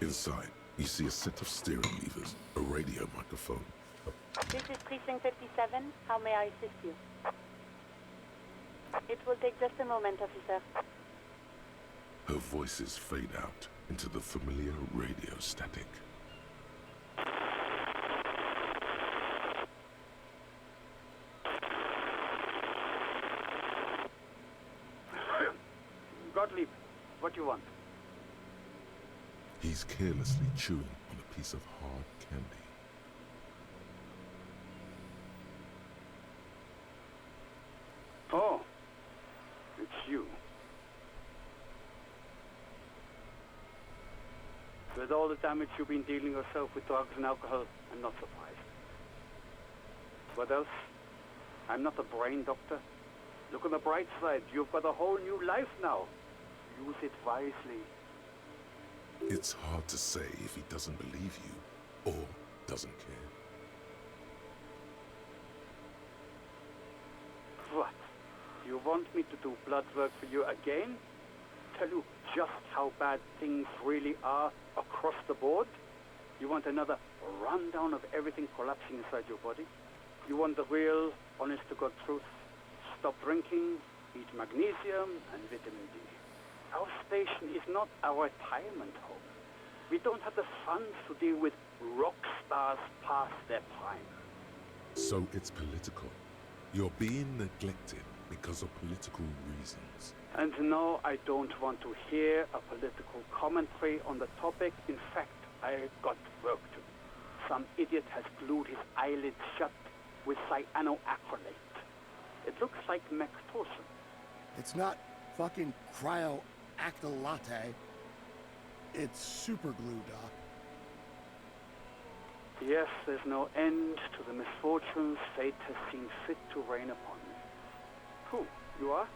Inside, you see a set of steering levers, a radio microphone. This is Precinct 57. How may I assist you? It will take just a moment, officer. Her voices fade out into the familiar radio static. Gottlieb, what do you want? He's carelessly chewing on a piece of hard candy. Oh, it's you. With all the damage you've been dealing yourself with drugs and alcohol, I'm not surprised. What else? I'm not a brain doctor. Look on the bright side. You've got a whole new life now. Use it wisely. It's hard to say if he doesn't believe you or doesn't care. What? You want me to do blood work for you again? Tell you just how bad things really are across the board? You want another rundown of everything collapsing inside your body? You want the real, honest-to-God truth? Stop drinking, eat magnesium and vitamin D. Our station is not a retirement home. We don't have the funds to deal with rock stars past their prime. So it's political. You're being neglected because of political reasons. And no, I don't want to hear a political commentary on the topic. In fact, I've got work to do. Some idiot has glued his eyelids shut with cyanoacrylate. It looks like Mactosin. It's not fucking cryoactylate. It's super glue, Doc. Yes, there's no end to the misfortunes fate has seen fit to rain upon me. Who? You are?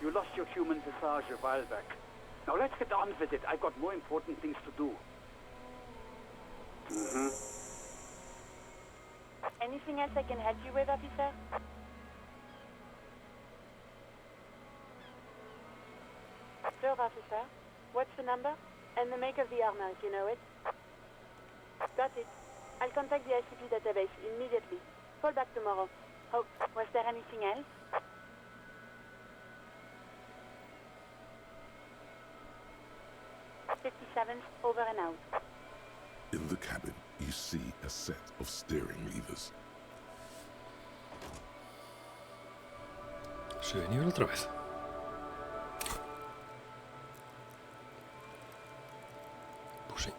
You lost your human visage a while back. Now let's get on with it. I've got more important things to do. Anything else I can help you with, officer? Third officer, what's the number? And the make of the armor, if you know it. Got it. I'll contact the ICP database immediately. Call back tomorrow. Oh, was there anything else? Over and out. In the cabin, you see a set of steering levers. Sube nivel otra vez. Pues sí.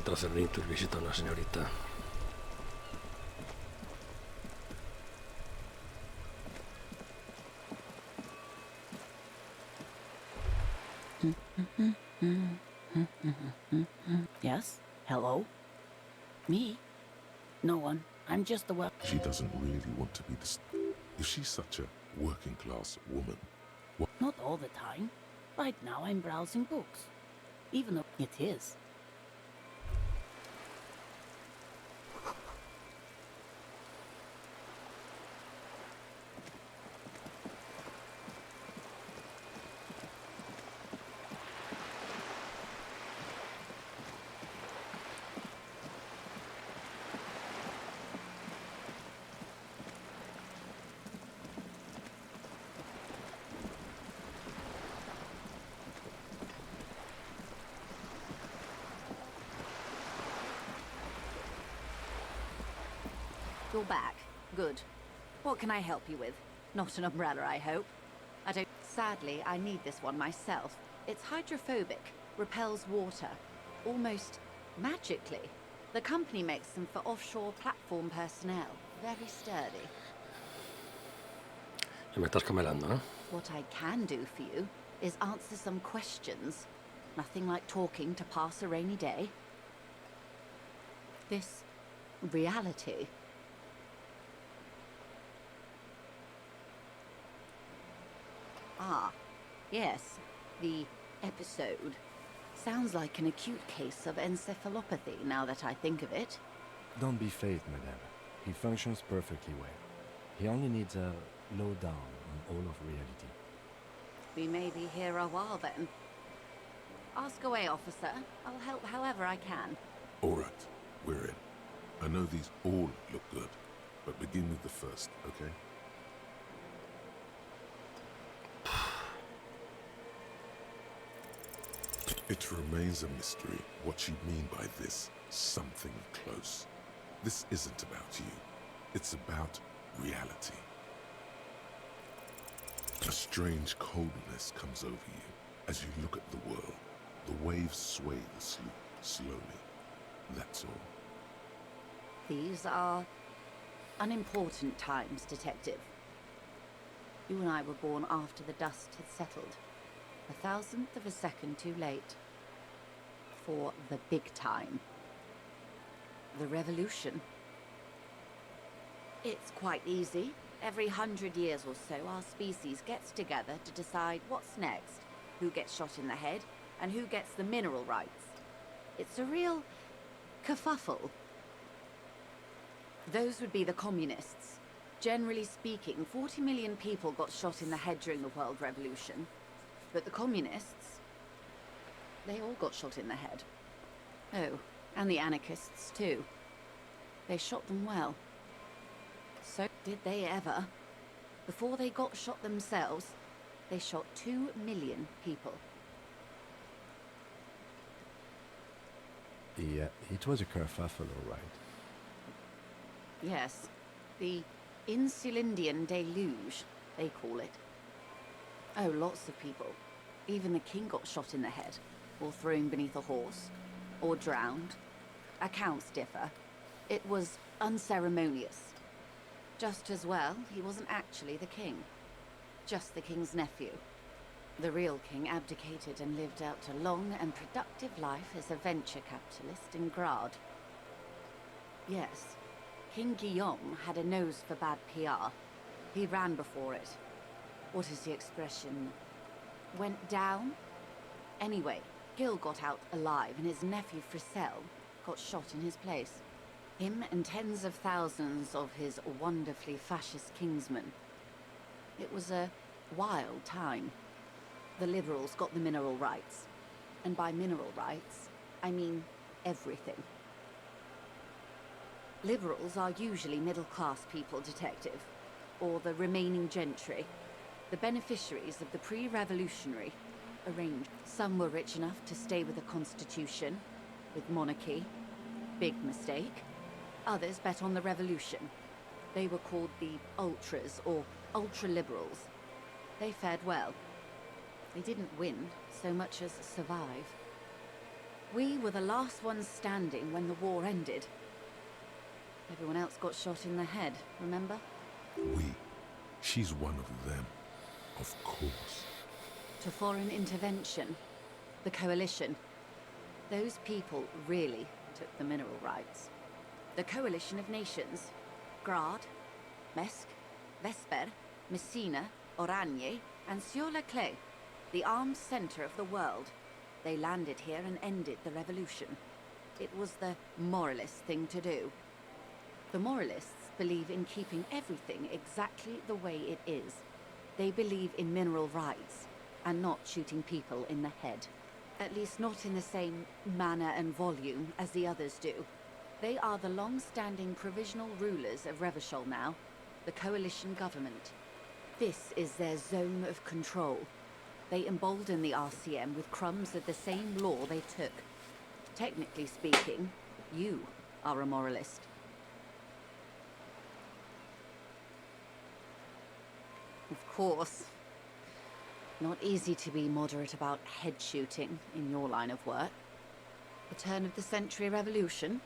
intentar hacer un tour visita a una señorita. Yes? Hello? Me? No one. I'm just the well. She doesn't really want to be the... Is she such a working-class woman? Not all the time. Right now I'm browsing books. Even though it is. You're back. Good. What can I help you with? Not an umbrella, I hope. I don't... Sadly, I need this one myself. It's hydrophobic, repels water, almost magically. The company makes them for offshore platform personnel. Very sturdy. Ya me estás camelando, ¿no? What I can do for you is answer some questions. Nothing like talking to pass a rainy day. This reality. Ah, yes, the episode. Sounds like an acute case of encephalopathy now that I think of it. Don't be phased, madame. He functions perfectly well. He only needs a lowdown on all of reality. We may be here a while then. Ask away, officer. I'll help however I can. All right, we're in. I know these all look good, but begin with the first, okay? It remains a mystery what you mean by this something close. This isn't about you. It's about reality. A strange coldness comes over you as you look at the world. The waves sway the sloop slowly. That's all. These are unimportant times, Detective. You and I were born after the dust had settled. 1,000th of a second too late. For the big time. The revolution. It's quite easy. Every 100 years or so, our species gets together to decide what's next, who gets shot in the head, and who gets the mineral rights. It's a real kerfuffle. Those would be the communists. Generally speaking, 40 million people got shot in the head during the World Revolution. But the communists, they all got shot in the head. Oh, and the anarchists too. They shot them well. So did they ever. Before they got shot themselves, they shot 2 million people. Yeah, it was a kerfuffle, all right. Yes, the Insulindian deluge, they call it. Oh, lots of people. Even the king got shot in the head, or thrown beneath a horse, or drowned. Accounts differ. It was unceremonious. Just as well, he wasn't actually the king. Just the king's nephew. The real king abdicated and lived out a long and productive life as a venture capitalist in Grad. Yes, King Guillaume had a nose for bad PR. He ran before it. What is the expression? Went down? Anyway, Gil got out alive and his nephew Frisell got shot in his place. Him and tens of thousands of his wonderfully fascist kingsmen. It was a wild time. The liberals got the mineral rights. And by mineral rights, I mean everything. Liberals are usually middle-class people, Detective, or the remaining gentry, the beneficiaries of the pre-revolutionary arrangement. Some were rich enough to stay with the Constitution, with monarchy. Big mistake. Others bet on the revolution. They were called the ultras, or ultra-liberals. They fared well. They didn't win so much as survive. We were the last ones standing when the war ended. Everyone else got shot in the head, remember? We. She's one of them. Of course. To foreign intervention. The Coalition. Those people really took the mineral rights. The Coalition of Nations. Grad, Mesk, Vesper, Messina, Oranje, and Sur-le-Clay. The armed center of the world. They landed here and ended the revolution. It was the moralist thing to do. The moralists believe in keeping everything exactly the way it is. They believe in mineral rights, and not shooting people in the head. At least not in the same manner and volume as the others do. They are the long-standing provisional rulers of Revachol now, the coalition government. This is their zone of control. They embolden the RCM with crumbs of the same law they took. Technically speaking, you are a moralist. Of course. Not easy to be moderate about head shooting in your line of work. The turn of the century revolution?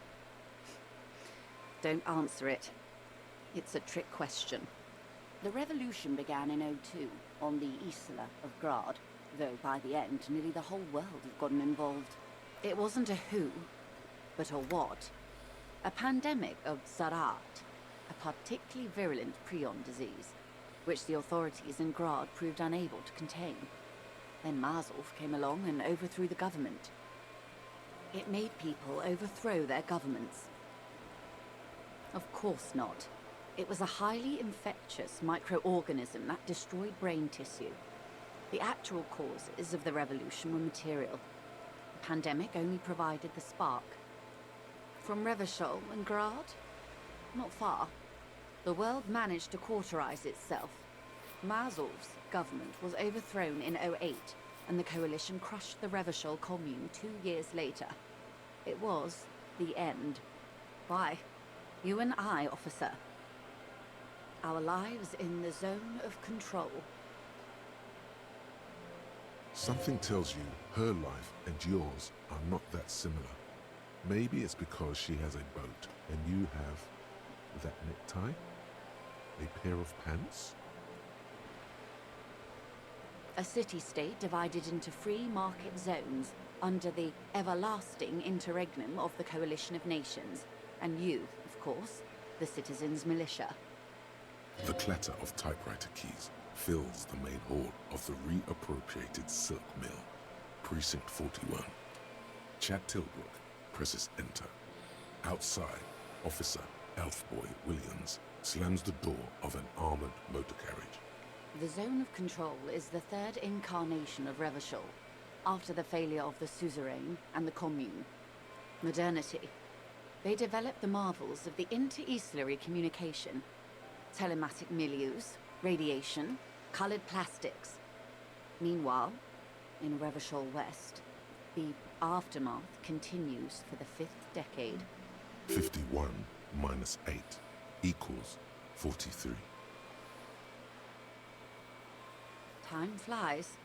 Don't answer it. It's a trick question. The revolution began in '02 on the Isla of Grad, though by the end nearly the whole world had gotten involved. It wasn't a who, but a what. A pandemic of Zarat, a particularly virulent prion disease, which the authorities in Grad proved unable to contain. Then Mazov came along and overthrew the government. It made people overthrow their governments. Of course not. It was a highly infectious microorganism that destroyed brain tissue. The actual causes of the revolution were material. The pandemic only provided the spark. From Revachol and Grad? Not far. The world managed to cauterize itself. Mazov's government was overthrown in '08, and the coalition crushed the Revachol commune 2 years later. It was the end. Why? You and I, officer. Our lives in the zone of control. Something tells you her life and yours are not that similar. Maybe it's because she has a boat and you have that necktie? A pair of pants? A city-state divided into free market zones under the everlasting interregnum of the Coalition of Nations. And you, of course, the citizens' militia. The clatter of typewriter keys fills the main hall of the reappropriated silk mill. Precinct 41. Chad Tilbrook presses enter. Outside, Officer Elfboy Williams slams the door of an armored motor carriage. The zone of control is the third incarnation of Revachol, after the failure of the suzerain and the commune. Modernity. They developed the marvels of the inter-eastlery communication. Telematic milieus, radiation, colored plastics. Meanwhile, in Revachol West, the aftermath continues for the 5th decade. 51 minus 8 equals 43. Time flies.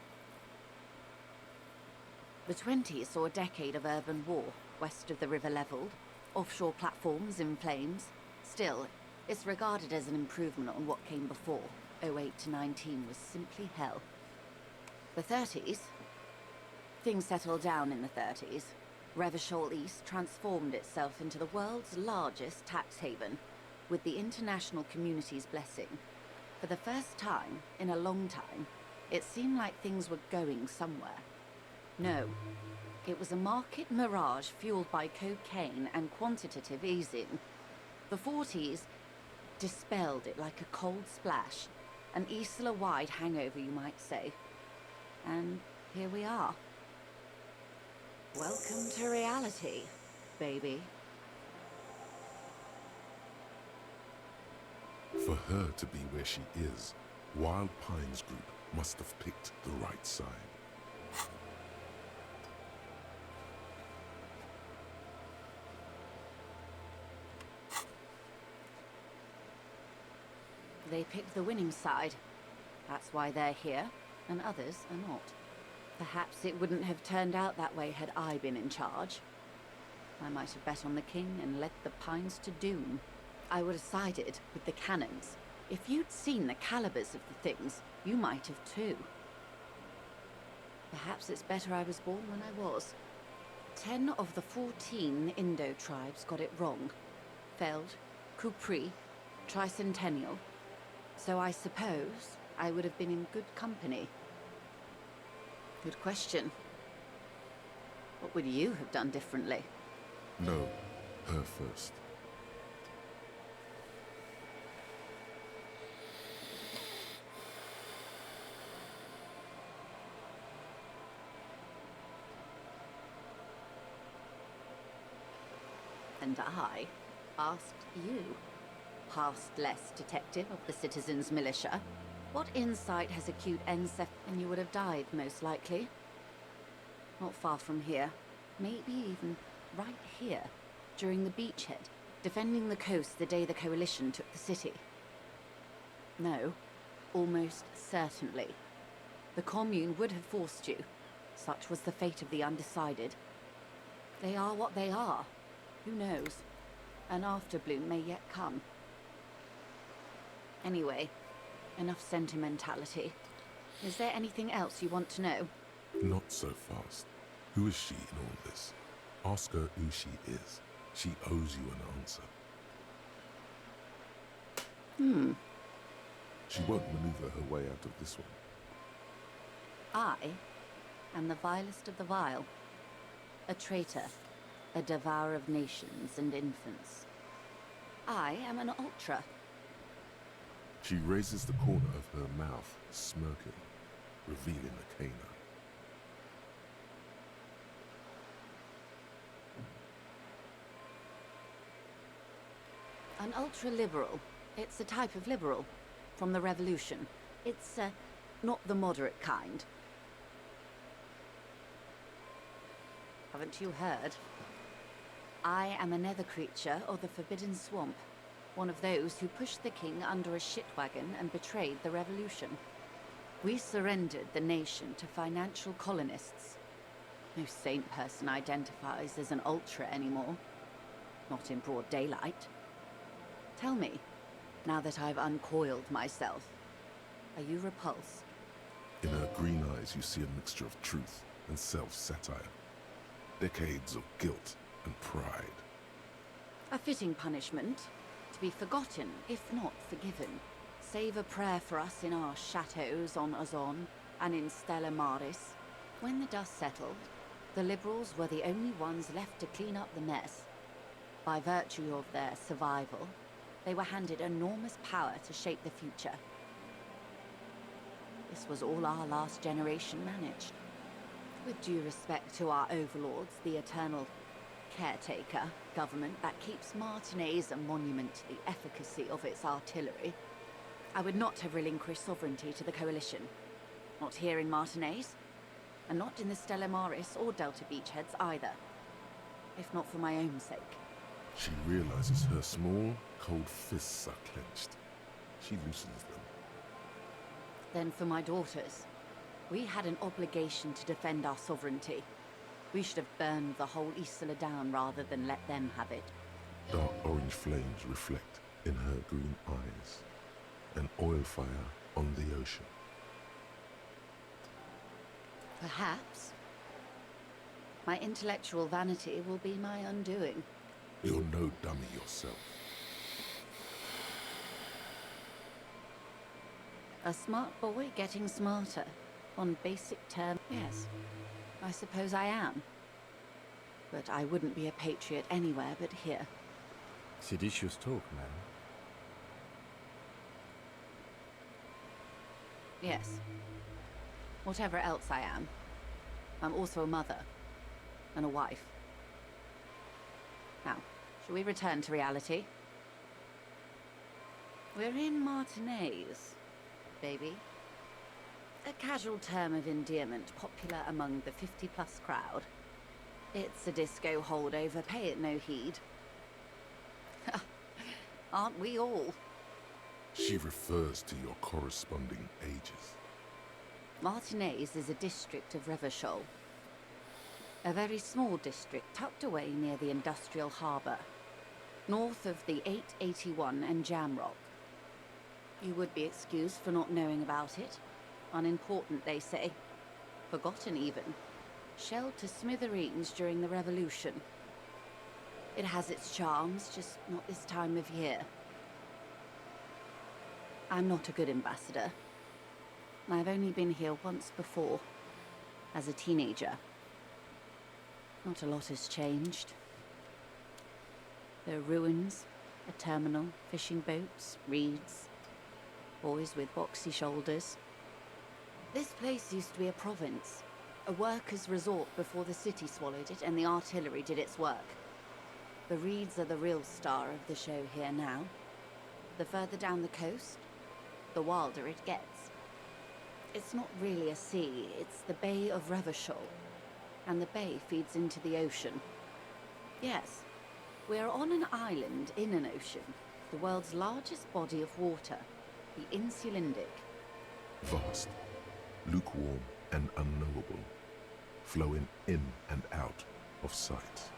The 20s saw a decade of urban war, west of the river leveled, offshore platforms in flames. Still, it's regarded as an improvement on what came before. '08 to '19 was simply hell. The 30s? Things settled down in the 30s. Revachol East transformed itself into the world's largest tax haven, with the international community's blessing. For the first time in a long time, it seemed like things were going somewhere. No, it was a market mirage fueled by cocaine and quantitative easing. The 40s dispelled it like a cold splash, an Isla-wide hangover, you might say. And here we are. Welcome to reality, baby. For her to be where she is, Wild Pines Group must have picked the right side. They picked the winning side. That's why they're here, and others are not. Perhaps it wouldn't have turned out that way had I been in charge. I might have bet on the king and led the Pines to doom. I would have sided with the cannons. If you'd seen the calibers of the things, you might have too. Perhaps it's better I was born when I was. 10 of the 14 Indo tribes got it wrong. Feld, Kupri, Tricentennial. So I suppose I would have been in good company. Good question. What would you have done differently? No, her first. And I asked you, past less detective of the citizens' militia, what insight has acute enceph... And you would have died, most likely. Not far from here. Maybe even right here, during the beachhead, defending the coast the day the Coalition took the city. No, almost certainly. The Commune would have forced you. Such was the fate of the undecided. They are what they are. Who knows? An afterbloom may yet come. Anyway, enough sentimentality. Is there anything else you want to know? Not so fast. Who is she in all this? Ask her who she is. She owes you an answer. She won't maneuver her way out of this one. I am the vilest of the vile. A traitor. A devourer of nations and infants. I am an ultra. She raises the corner of her mouth, smirking, revealing a canine. An ultra-liberal. It's a type of liberal. From the revolution. It's, not the moderate kind. Haven't you heard? I am a nether creature of the Forbidden Swamp. One of those who pushed the king under a shit wagon and betrayed the revolution. We surrendered the nation to financial colonists. No sane person identifies as an ultra anymore. Not in broad daylight. Tell me, now that I've uncoiled myself, are you repulsed? In her green eyes you see a mixture of truth and self-satire. Decades of guilt and pride. A fitting punishment, to be forgotten, if not forgiven. Save a prayer for us in our chateaus on Ozon and in Stella Maris. When the dust settled, the liberals were the only ones left to clean up the mess. By virtue of their survival, they were handed enormous power to shape the future. This was all our last generation managed. With due respect to our overlords, the eternal caretaker government that keeps Martinez a monument to the efficacy of its artillery, I would not have relinquished sovereignty to the Coalition. Not here in Martinez, and not in the Stella Maris or Delta Beachheads either. If not for my own sake. She realizes her small, cold fists are clenched. She loosens them. Then for my daughters. We had an obligation to defend our sovereignty. We should have burned the whole Isla down rather than let them have it. Dark orange flames reflect in her green eyes. An oil fire on the ocean. Perhaps. My intellectual vanity will be my undoing. You're no dummy yourself. A smart boy getting smarter. On basic terms, yes. I suppose I am. But I wouldn't be a patriot anywhere but here. Seditious talk, madam. Yes. Whatever else I am, I'm also a mother. And a wife. Now, shall we return to reality? We're in Martinez, baby. A casual term of endearment popular among the 50-plus crowd. It's a disco holdover, pay it no heed. Aren't we all? She refers to your corresponding ages. Martinez is a district of Revachol. A very small district tucked away near the industrial harbour, north of the 881 and Jamrock. You would be excused for not knowing about it. Unimportant, they say. Forgotten, even. Shelled to smithereens during the Revolution. It has its charms, just not this time of year. I'm not a good ambassador. I've only been here once before, as a teenager. Not a lot has changed. There are ruins, a terminal, fishing boats, reeds, boys with boxy shoulders. This place used to be a province, a workers' resort before the city swallowed it and the artillery did its work. The reeds are the real star of the show here now. The further down the coast, the wilder it gets. It's not really a sea, it's the Bay of Revachol, and the bay feeds into the ocean. Yes, we're on an island in an ocean, the world's largest body of water, the Insulindic. Vast, lukewarm and unknowable, flowing in and out of sight.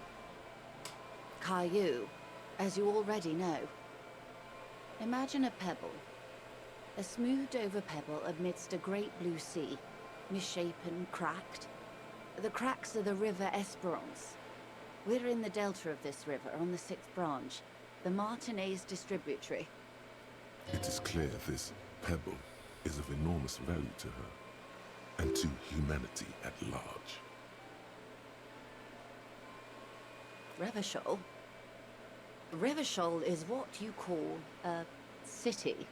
Caillou, as you already know. Imagine a pebble. A smoothed-over pebble amidst a great blue sea, misshapen, cracked. The cracks are the River Esperance. We're in the delta of this river, on the 6th branch, the Martinez distributary. It is clear this pebble is of enormous value to her, and to humanity at large. Revachol? Revachol is what you call a city.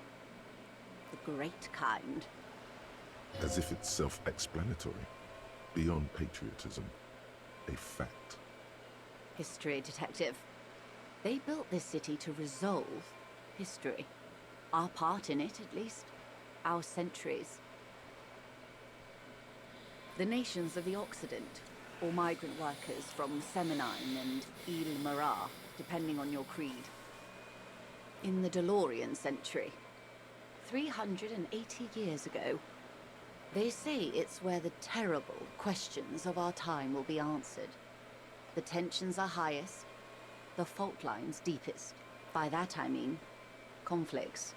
The great kind. As if it's self-explanatory, beyond patriotism, a fact. History detective. They built this city to resolve history. Our part in it, at least. Our centuries. The nations of the Occident, or migrant workers from Seminine and Ile-Marat, depending on your creed. In the DeLorean century, 380 years ago, they say it's where the terrible questions of our time will be answered. The tensions are highest, the fault lines deepest. By that I mean conflicts.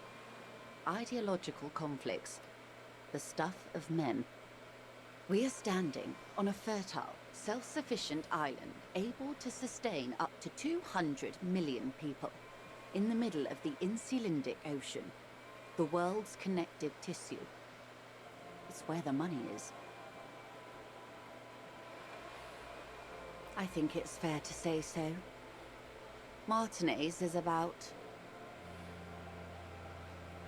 Ideological conflicts. The stuff of men. We are standing on a fertile, self-sufficient island able to sustain up to 200 million people in the middle of the Insulindic Ocean, the world's connective tissue. It's where the money is. I think it's fair to say so. Martinez is about...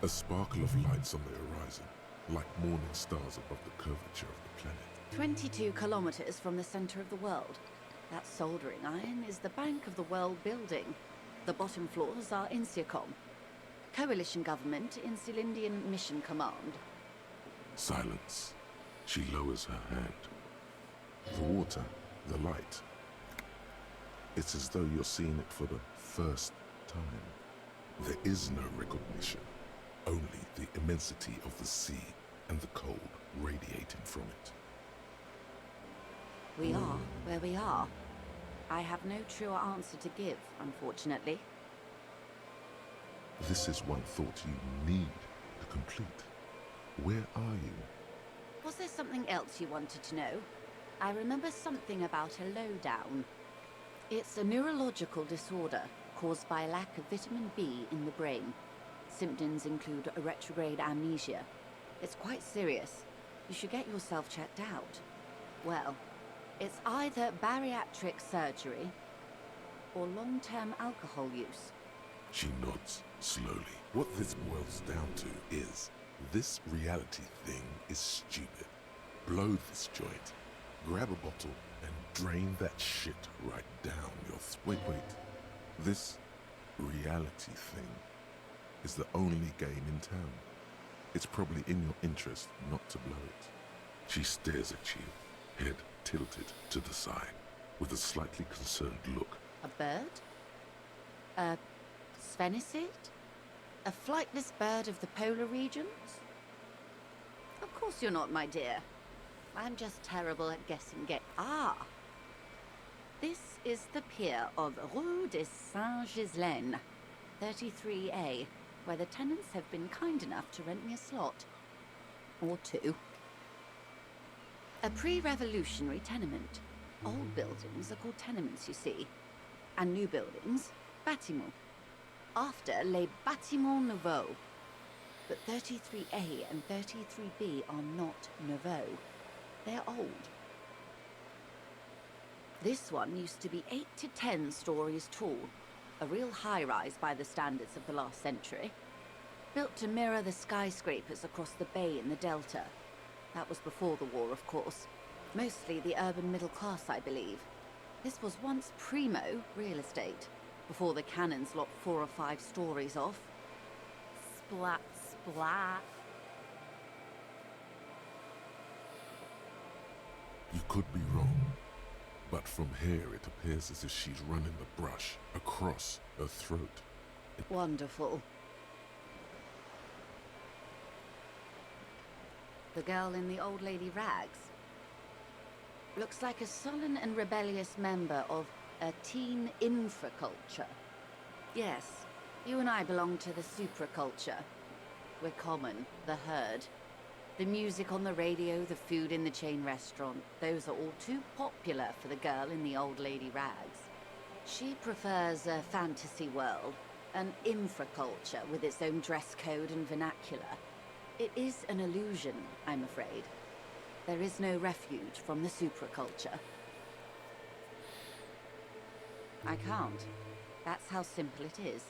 A sparkle of lights on the horizon, like morning stars above the curvature of the planet. 22 kilometers from the center of the world. That soldering iron is the bank of the world building. The bottom floors are Insiacom. Coalition government, Insulindian Mission Command. Silence. She lowers her hand. The water, the light. It's as though you're seeing it for the first time. There is no recognition, only the immensity of the sea and the cold radiating from it. We are where we are. I have no truer answer to give, unfortunately. This is one thought you need to complete. Where are you? Was there something else you wanted to know? I remember something about a lowdown. It's a neurological disorder caused by a lack of vitamin B in the brain. Symptoms include a retrograde amnesia. It's quite serious. You should get yourself checked out. Well, it's either bariatric surgery or long-term alcohol use. She nods slowly. What this boils down to is, this reality thing is stupid. Blow this joint, grab a bottle, and drain that shit right down your throat. Wait. This reality thing is the only game in town. It's probably in your interest not to blow it. She stares at you, head tilted to the side, with a slightly concerned look. A bird? A sphenicid? A flightless bird of the polar regions? Of course you're not, my dear. I'm just terrible at guessing Ah! This is the pier of Rue de Saint-Ghislain, 33A, where the tenants have been kind enough to rent me a slot. Or two. A pre-revolutionary tenement. Old buildings are called tenements, you see. And new buildings, bâtiments. After les bâtiments nouveaux. But 33A and 33B are not nouveaux. They're old. This one used to be 8 to 10 stories tall. A real high-rise by the standards of the last century. Built to mirror the skyscrapers across the bay in the Delta. That was before the war, of course. Mostly the urban middle class, I believe. This was once primo real estate, before the cannons lopped 4 or 5 stories off. Splat, splat. You could be wrong, but from here it appears as if she's running the brush across her throat. Wonderful. The girl in the old lady rags. Looks like a sullen and rebellious member of a teen infraculture. Yes, you and I belong to the supraculture. We're common, the herd. The music on the radio, the food in the chain restaurant, those are all too popular for the girl in the old lady rags. She prefers a fantasy world, an infraculture with its own dress code and vernacular. It is an illusion, I'm afraid. There is no refuge from the supraculture. I can't. That's how simple it is.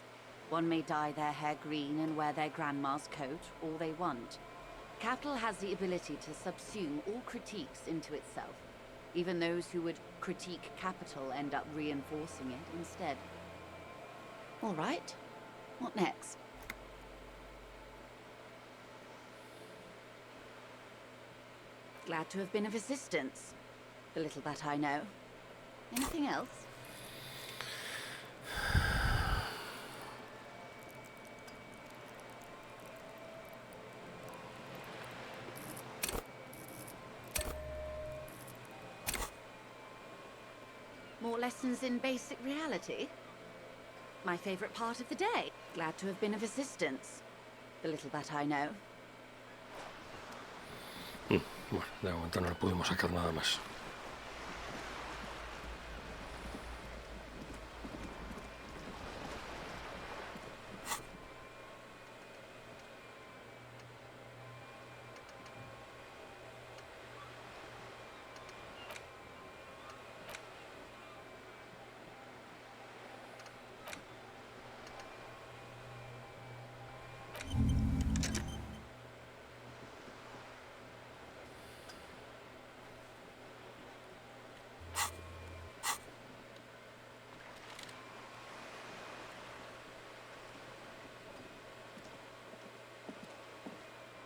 One may dye their hair green and wear their grandma's coat all they want. Capital has the ability to subsume all critiques into itself. Even those who would critique capital end up reinforcing it instead. All right. What next? Glad to have been of assistance. The little that I know. Anything else? More lessons in basic reality? My favorite part of the day. Glad to have been of assistance. The little that I know. Bueno, de momento no le pudimos sacar nada más.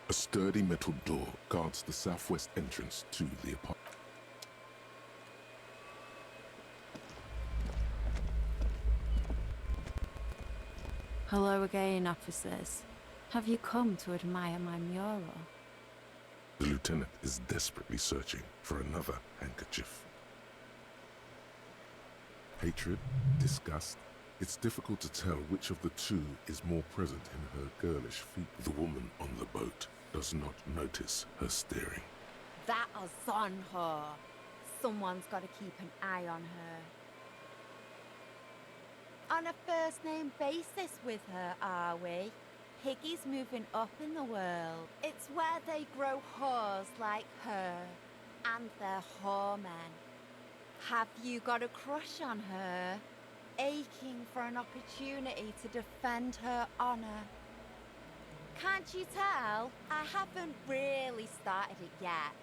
A sturdy metal door guards the southwest entrance to the apartment. Hello again, officers. Have you come to admire my mural? The lieutenant is desperately searching for another handkerchief. Hatred, disgust. It's difficult to tell which of the two is more present in her girlish feet. The woman on the boat does not notice her staring. That is on her. Someone's got to keep an eye on her. On a first-name basis with her, are we? Piggy's moving up in the world. It's where they grow whores like her. And they're whoremen. Have you got a crush on her? Aching for an opportunity to defend her honor. Can't you tell? I haven't really started it yet.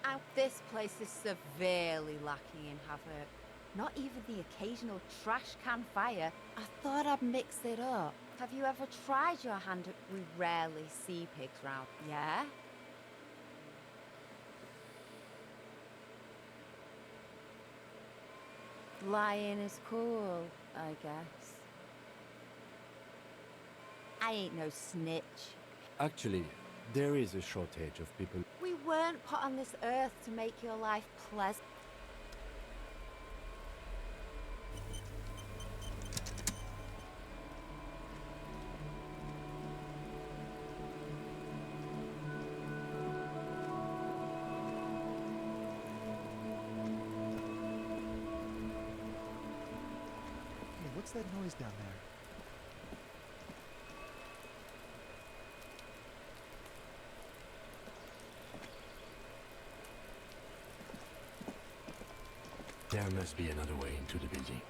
And this place is severely lacking in havoc. Not even the occasional trash can fire. I thought I'd mix it up. Have you ever tried your hand at... We rarely see pigs round, yeah? Lying is cool, I guess. I ain't no snitch. Actually, there is a shortage of people. weren't put on this earth to make your life pleasant. Hey, what's that noise down there? There must be another way into the building.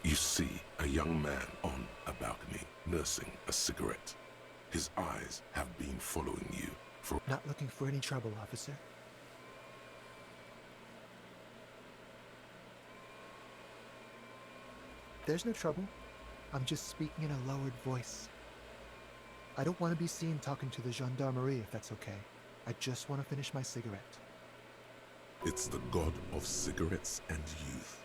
You see a young man on a balcony nursing a cigarette. His eyes have been following you for... Not looking for any trouble, officer. There's no trouble. I'm just speaking in a lowered voice. I don't want to be seen talking to the gendarmerie if that's okay. I just want to finish my cigarette. It's the god of cigarettes and youth.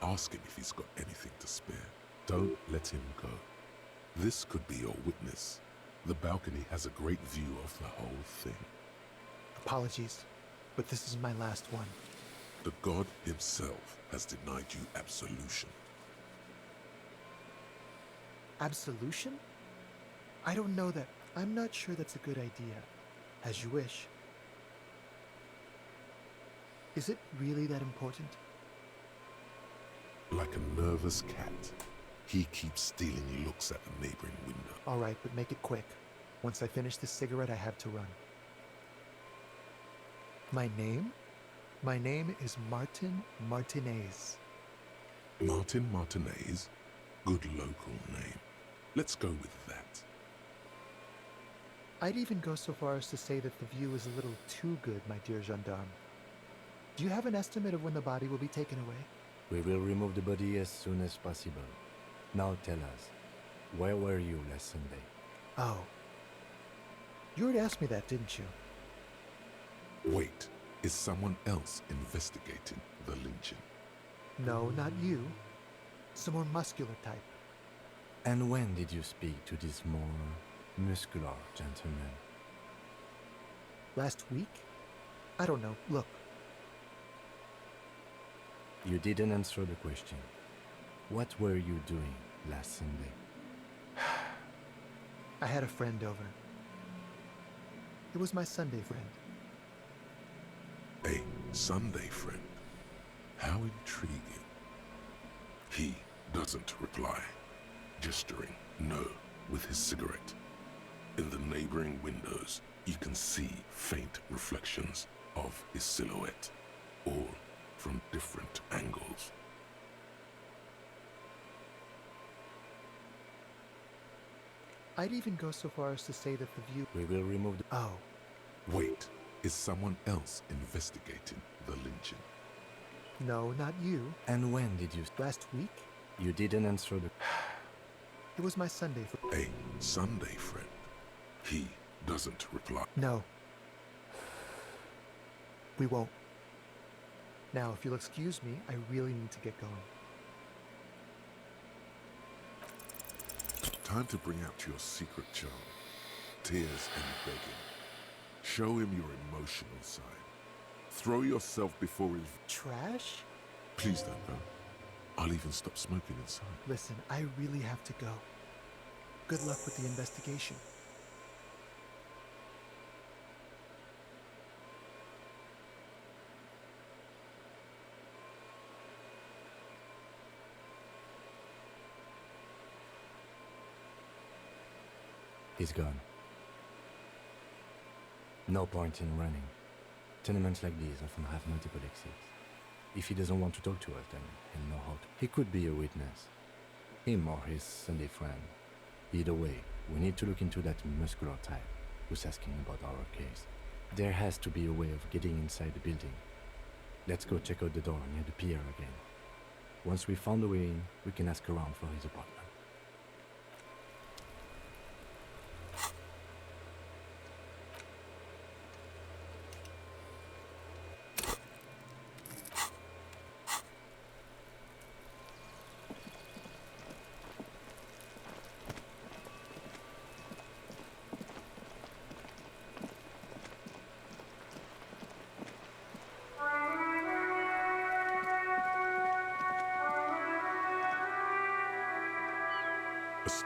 Ask him if he's got anything to spare. Don't let him go. This could be your witness. The balcony has a great view of the whole thing. Apologies, but this is my last one. The god himself has denied you absolution. Absolution? I don't know that. I'm not sure that's a good idea. As you wish. Is it really that important? Like a nervous cat, he keeps stealing looks at the neighboring window. All right, but make it quick. Once I finish this cigarette, I have to run. My name? My name is Martin Martinez. Martin Martinez? Good local name. Let's go with that. I'd even go so far as to say that the view is a little too good, my dear gendarme. Do you have an estimate of when the body will be taken away? We will remove the body as soon as possible. Now tell us, where were you last Sunday? Oh. You already asked me that, didn't you? Wait, is someone else investigating the lynching? No, not you. Some more muscular type. And when did you speak to this more muscular gentleman? Last week? I don't know. Look. You didn't answer the question. What were you doing last Sunday? I had a friend over. It was my Sunday friend. A Sunday friend? How intriguing. He doesn't reply, gesturing no with his cigarette. In the neighboring windows, you can see faint reflections of his silhouette, all from different angles. I'd even go so far as to say that the view... We will remove the... Oh. Wait, is someone else investigating the lynching? No, not you. And when did you... Last week? You didn't answer the... It was my Sunday friend. A Sunday friend? He doesn't reply. No. We won't. Now, if you'll excuse me, I really need to get going. Time to bring out your secret charm. Tears and begging. Show him your emotional side. Throw yourself before his... Trash? Please don't go. I'll even stop smoking inside. Listen, I really have to go. Good luck with the investigation. He's gone. No point in running. Tenements like these often have multiple exits. If he doesn't want to talk to us, then he'll know how to. He could be a witness. Him or his Sunday friend. Either way, we need to look into that muscular type who's asking about our case. There has to be a way of getting inside the building. Let's go check out the door near the pier again. Once we found a way in, we can ask around for his apartment.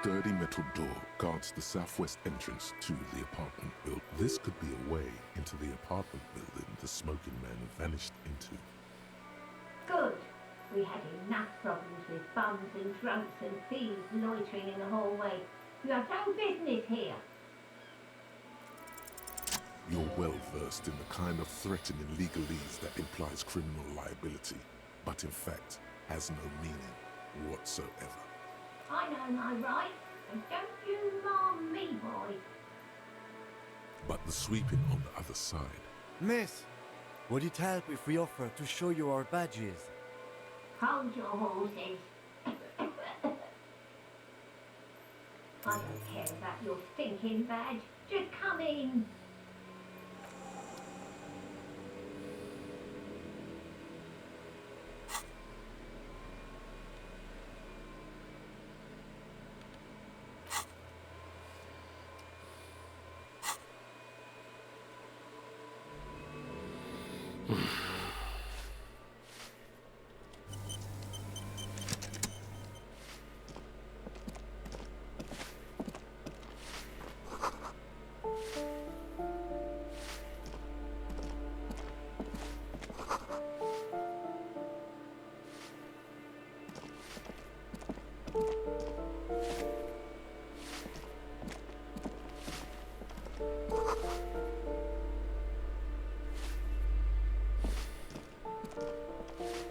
sturdy metal door guards the southwest entrance to the apartment building. This could be a way into the apartment building the smoking man vanished into. Good. We had enough problems with bums and drunks and thieves loitering in the hallway. You have no business here. You're well versed in the kind of threatening legalese that implies criminal liability, but in fact has no meaning whatsoever. I know my rights, and don't you harm me, boy. But the sweeping on the other side. Miss, would it help if we offer to show you our badges? Hold your horses. I don't care about your stinking badge. Just come in.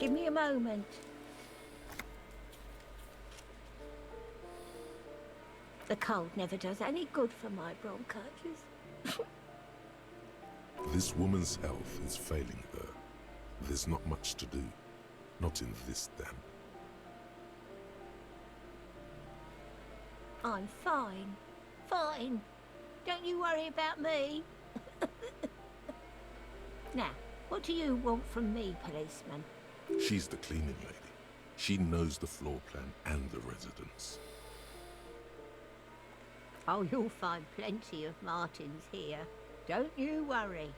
Give me a moment. The cold never does any good for my bronchitis. This woman's health is failing her. There's not much to do. Not in this damp. I'm fine. Fine. Don't you worry about me. Now, what do you want from me, policeman? She's the cleaning lady. She knows the floor plan and the residence. Oh, you'll find plenty of Martins here. Don't you worry.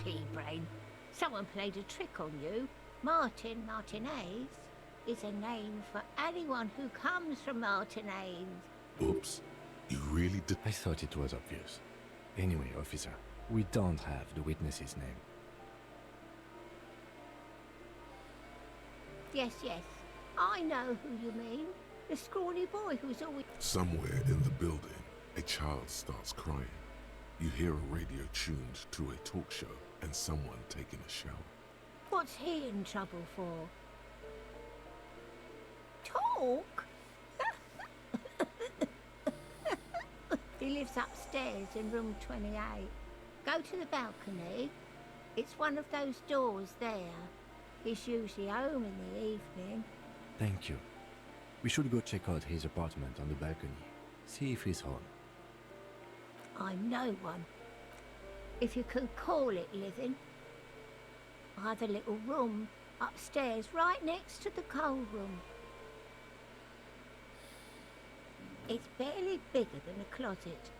Pea-brain. Someone played a trick on you. Martinez is a name for anyone who comes from Martinez. Oops. You really did. I thought it was obvious. Anyway, officer, we don't have the witness's name. Yes. I know who you mean. The scrawny boy who's always... Somewhere in the building, a child starts crying. You hear a radio tuned to a talk show and someone taking a shower. What's he in trouble for? Talk? He lives upstairs in room 28. Go to the balcony. It's one of those doors there. He's usually home in the evening. Thank you. We should go check out his apartment on the balcony. See if he's home. I'm no one. If you could call it living. I have a little room upstairs right next to the coal room. It's barely bigger than a closet.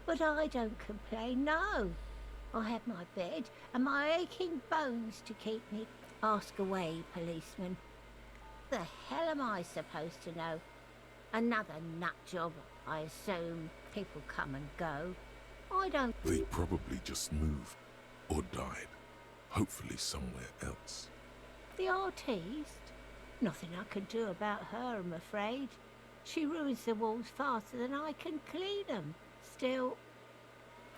But I don't complain, no. I have my bed and my aching bones to keep me. Ask away, policeman. The hell am I supposed to know? Another nut job, I assume. People come and go. I don't... They probably just moved or died. Hopefully somewhere else. The artiste? Nothing I can do about her, I'm afraid. She ruins the walls faster than I can clean them. Still,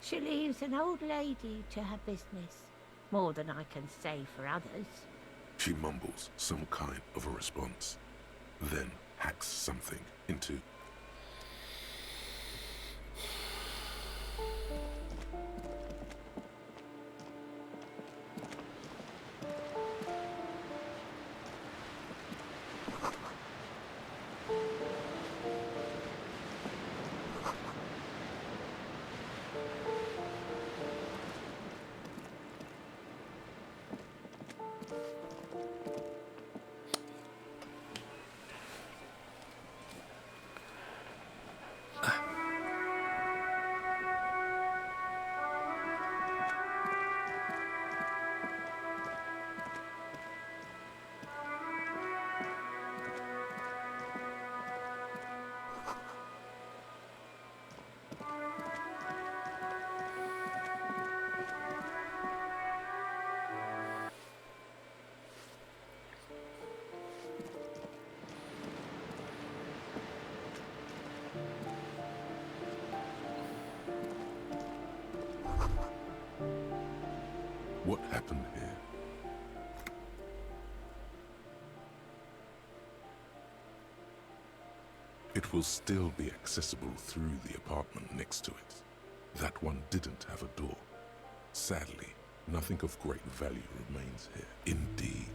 she leaves an old lady to her business. More than I can say for others. She mumbles some kind of a response, then hacks something into... What happened here? It will still be accessible through the apartment next to it. That one didn't have a door. Sadly, nothing of great value remains here. Indeed.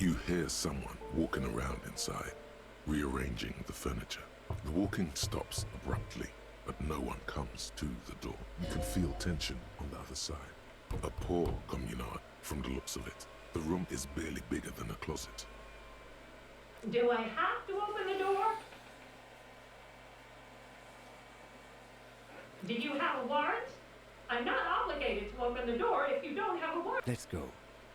You hear someone walking around inside, rearranging the furniture. The walking stops abruptly, but no one comes to the door. You can feel tension on the other side. A poor communard, from the looks of it. The room is barely bigger than a closet. Do I have to open the door? Do you have a warrant? I'm not obligated to open the door if you don't have a warrant. Let's go.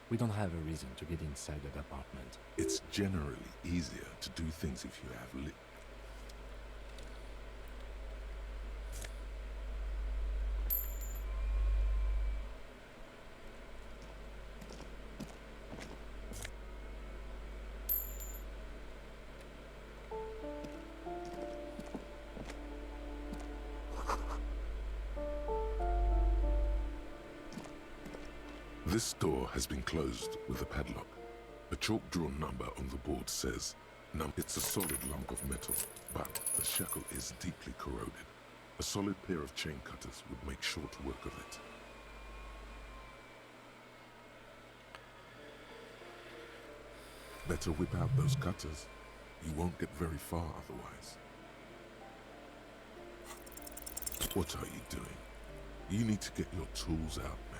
We don't have a reason to get inside that apartment. It's generally easier to do things if you have lit. This door has been closed with a padlock. A chalk-drawn number on the board says, it's a solid lump of metal, but the shackle is deeply corroded. A solid pair of chain cutters would make short work of it. Better whip out those cutters. You won't get very far otherwise. What are you doing? You need to get your tools out, man.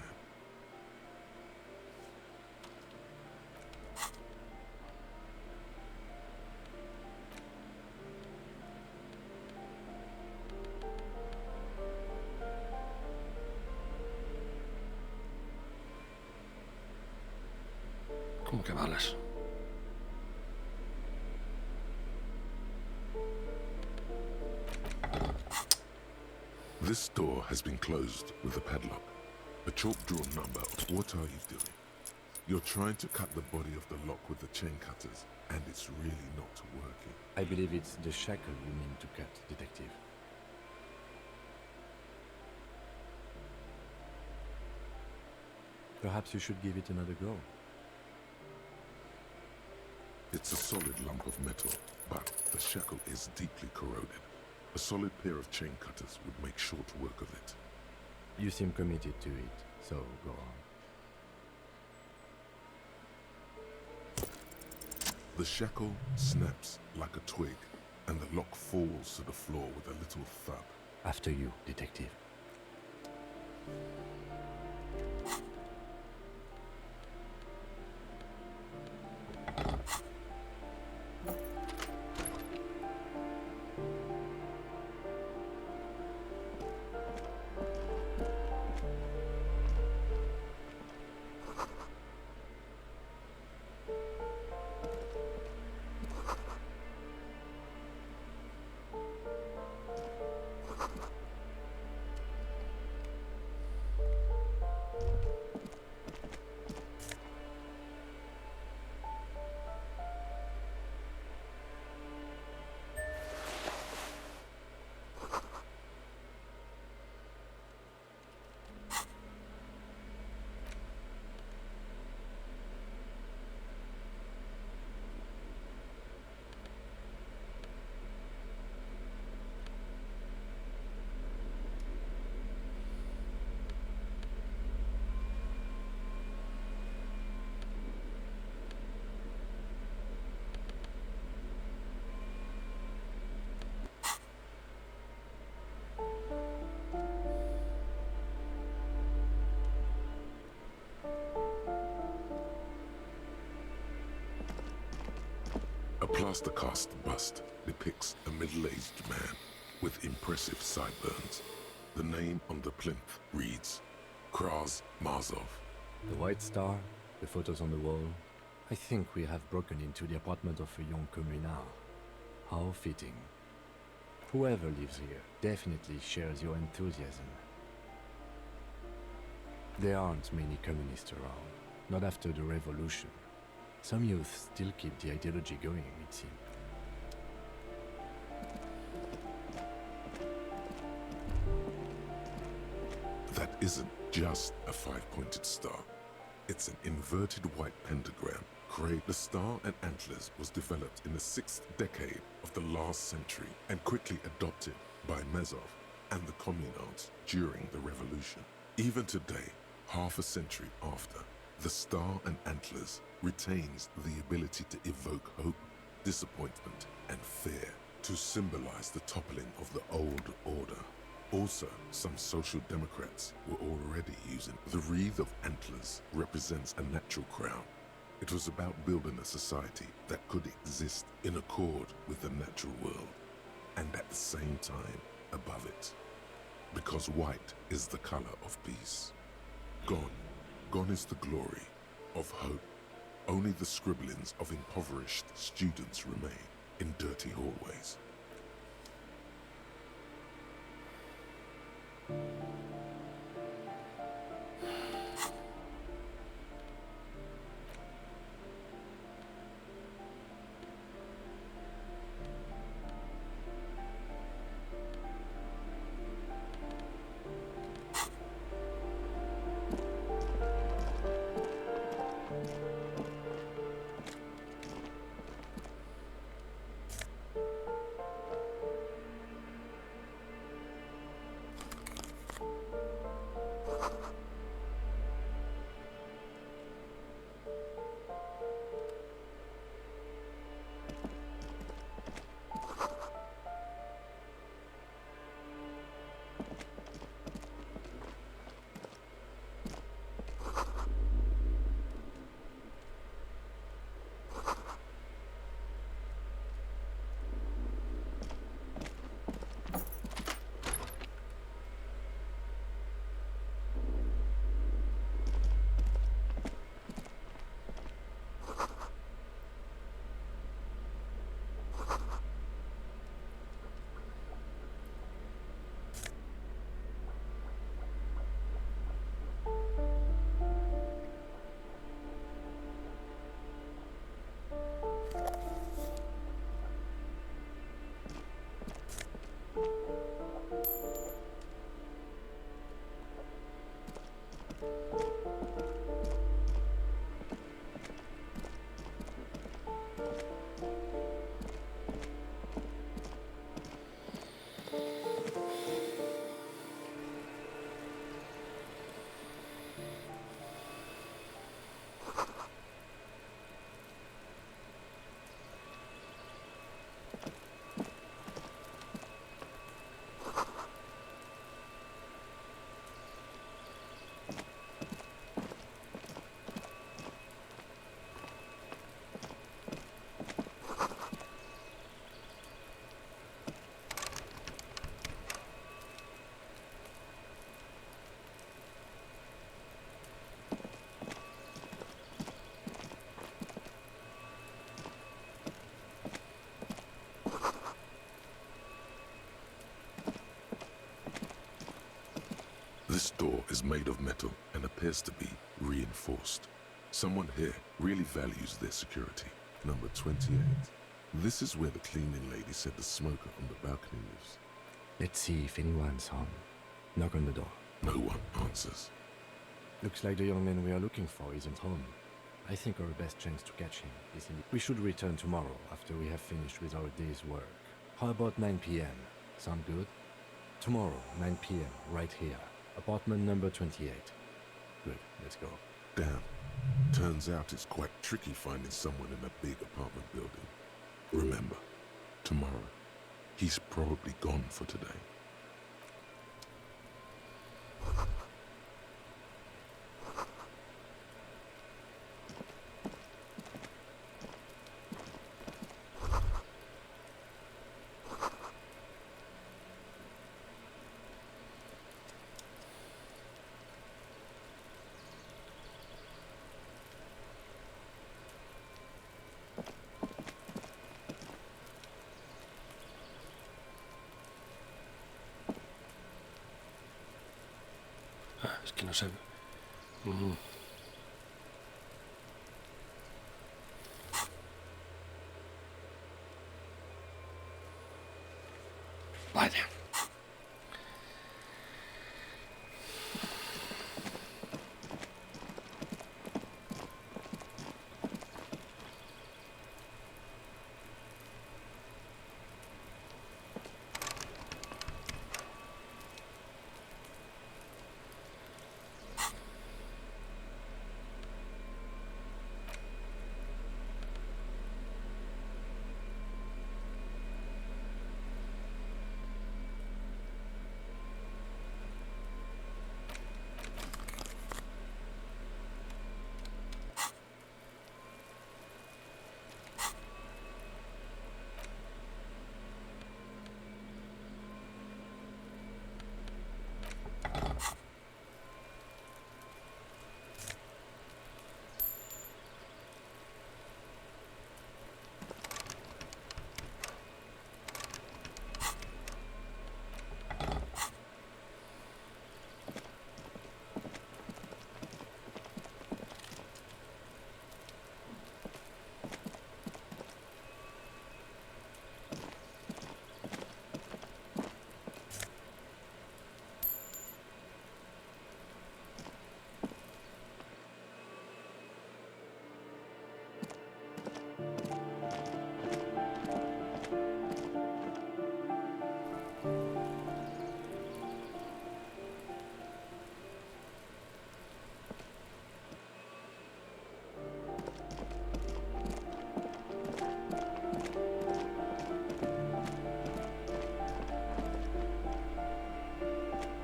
¿Cómo que balas? This door has been closed with a padlock. A chalk-drawn number. What are you doing? You're trying to cut the body of the lock with the chain cutters, and it's really not working. I believe it's the shackle you mean to cut, Detective. Perhaps you should give it another go. It's a solid lump of metal, but the shackle is deeply corroded. A solid pair of chain cutters would make short work of it. You seem committed to it, so go on. The shackle snaps like a twig, and the lock falls to the floor with a little thud. After you, Detective. A plaster cast bust depicts a middle-aged man with impressive sideburns. The name on the plinth reads Kraz Marzov. The White Star, the photos on the wall. I think we have broken into the apartment of a young communard. How fitting. Whoever lives here definitely shares your enthusiasm. There aren't many communists around, not after the revolution. Some youth still keep the ideology going, it seems. That isn't just a five-pointed star. It's an inverted white pentagram. The star and antlers was developed in the 6th decade of the last century and quickly adopted by Mazov and the communards during the revolution. Even today, half a century after, the star and antlers retains the ability to evoke hope, disappointment, and fear to symbolize the toppling of the old order. Also, some social democrats were already using the wreath of antlers represents a natural crown. It was about building a society that could exist in accord with the natural world, and at the same time above it. Because white is the color of peace. Gone is the glory of hope. Only the scribblings of impoverished students remain in dirty hallways. This door is made of metal and appears to be reinforced. Someone here really values their security. Number 28. This is where the cleaning lady said the smoker on the balcony lives. Let's see if anyone's home. Knock on the door. No one answers. Looks like the young man we are looking for isn't home. I think our best chance to catch him is in... We should return tomorrow after we have finished with our day's work. How about 9 p.m.? Sound good? Tomorrow, 9 p.m., right here. Apartment number 28. Good, let's go. Damn. Turns out it's quite tricky finding someone in a big apartment building. Remember, tomorrow, he's probably gone for today. Es que no sé. Vaya.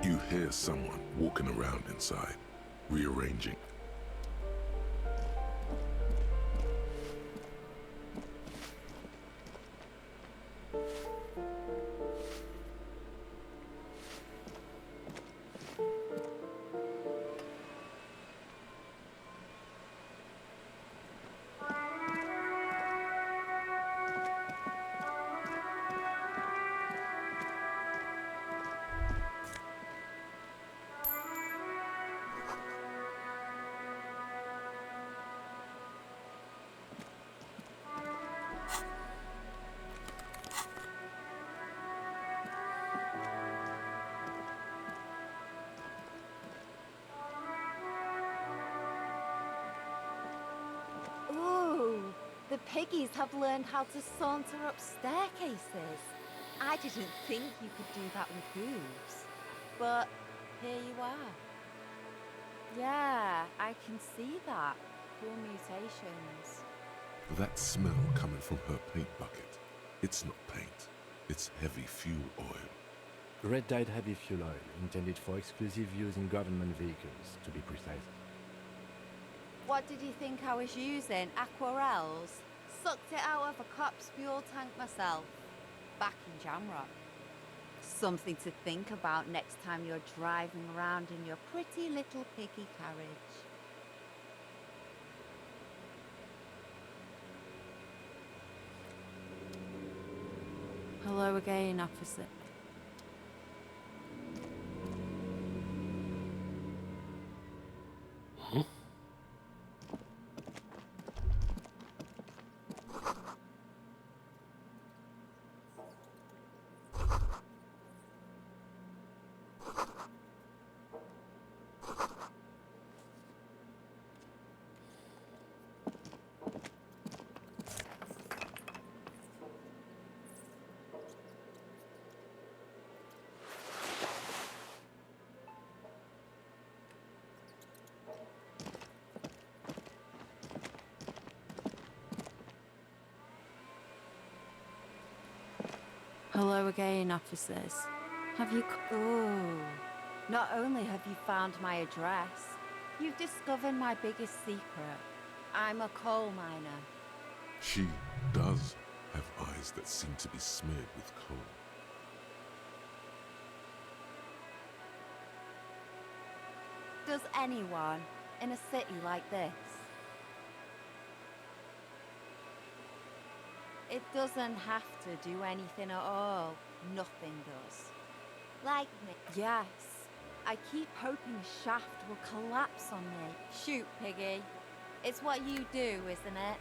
You hear someone walking around inside, rearranging. Ooh, the piggies have learned how to saunter up staircases. I didn't think you could do that with hooves, but here you are. Yeah, I can see that. Cool mutations. That smell coming from her paint bucket. It's not paint. It's heavy fuel oil. Red dyed heavy fuel oil, intended for exclusive use in government vehicles, to be precise. What did you think I was using? Aquarels? Sucked it out of a cop's fuel tank myself. Back in Jamrock. Something to think about next time you're driving around in your pretty little piggy carriage. Hello again, officer. Huh? Hello again, officers. Have you... Ooh. Not only have you found my address, you've discovered my biggest secret. I'm a coal miner. She does have eyes that seem to be smeared with coal. Does anyone in a city like this? It doesn't have to do anything at all. Nothing does. Like me. Yes. I keep hoping the shaft will collapse on me. Shoot, Piggy. It's what you do, isn't it?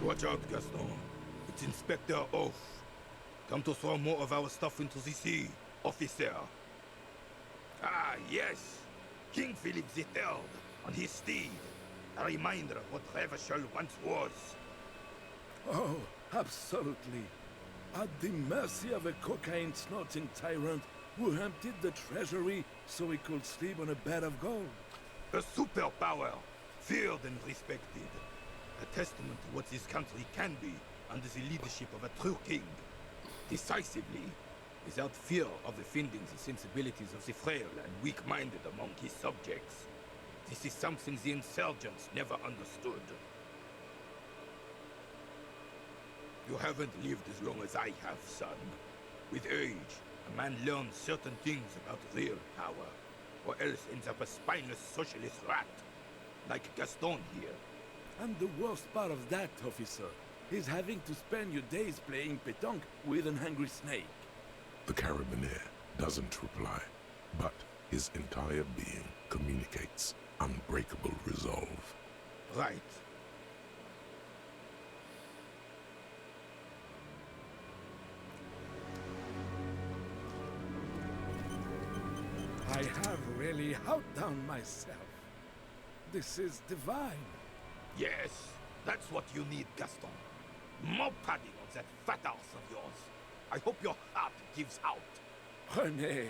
Watch out, Gaston. It's Inspector Oath. Come to throw more of our stuff into the sea, officer. Ah, yes. King Philip III on his steed. A reminder of what Revachol once was. Oh, absolutely. At the mercy of a cocaine-snorting tyrant who emptied the treasury so he could sleep on a bed of gold. A superpower, feared and respected. A testament to what this country can be under the leadership of a true king. Decisively, without fear of offending the sensibilities of the frail and weak-minded among his subjects. This is something the insurgents never understood. You haven't lived as long as I have, son. With age, a man learns certain things about real power, or else ends up a spineless socialist rat, like Gaston here. And the worst part of that, officer, is having to spend your days playing pétanque with an angry snake. The carabinier doesn't reply, but his entire being communicates unbreakable resolve. Right. I have really outdone myself. This is divine. Yes, that's what you need, Gaston. More padding on that fat arse of yours. I hope your heart gives out. René,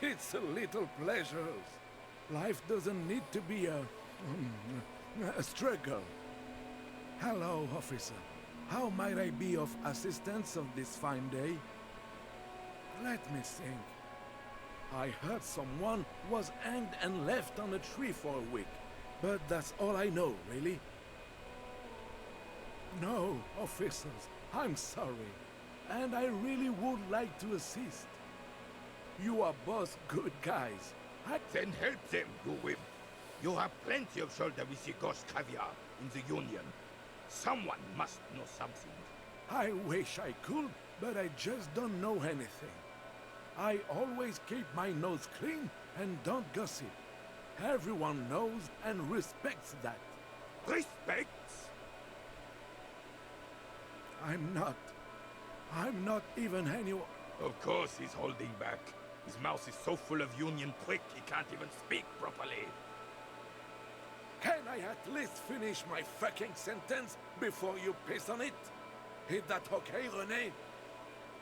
it's a little pleasures. Life doesn't need to be a struggle. Hello, officer. How might I be of assistance on this fine day? Let me think. I heard someone was hanged and left on a tree for a week. But that's all I know, really. No, officers, I'm sorry. And I really would like to assist. You are both good guys. Then help them, you wimp. You have plenty of shoulder-with-ghost caviar in the Union. Someone must know something. I wish I could, but I just don't know anything. I always keep my nose clean and don't gossip. Everyone knows and respects that. Respects? I'm not even anyone. Of course he's holding back. His mouth is so full of Union prick he can't even speak properly. Can I at least finish my fucking sentence before you piss on it? Is that okay, René?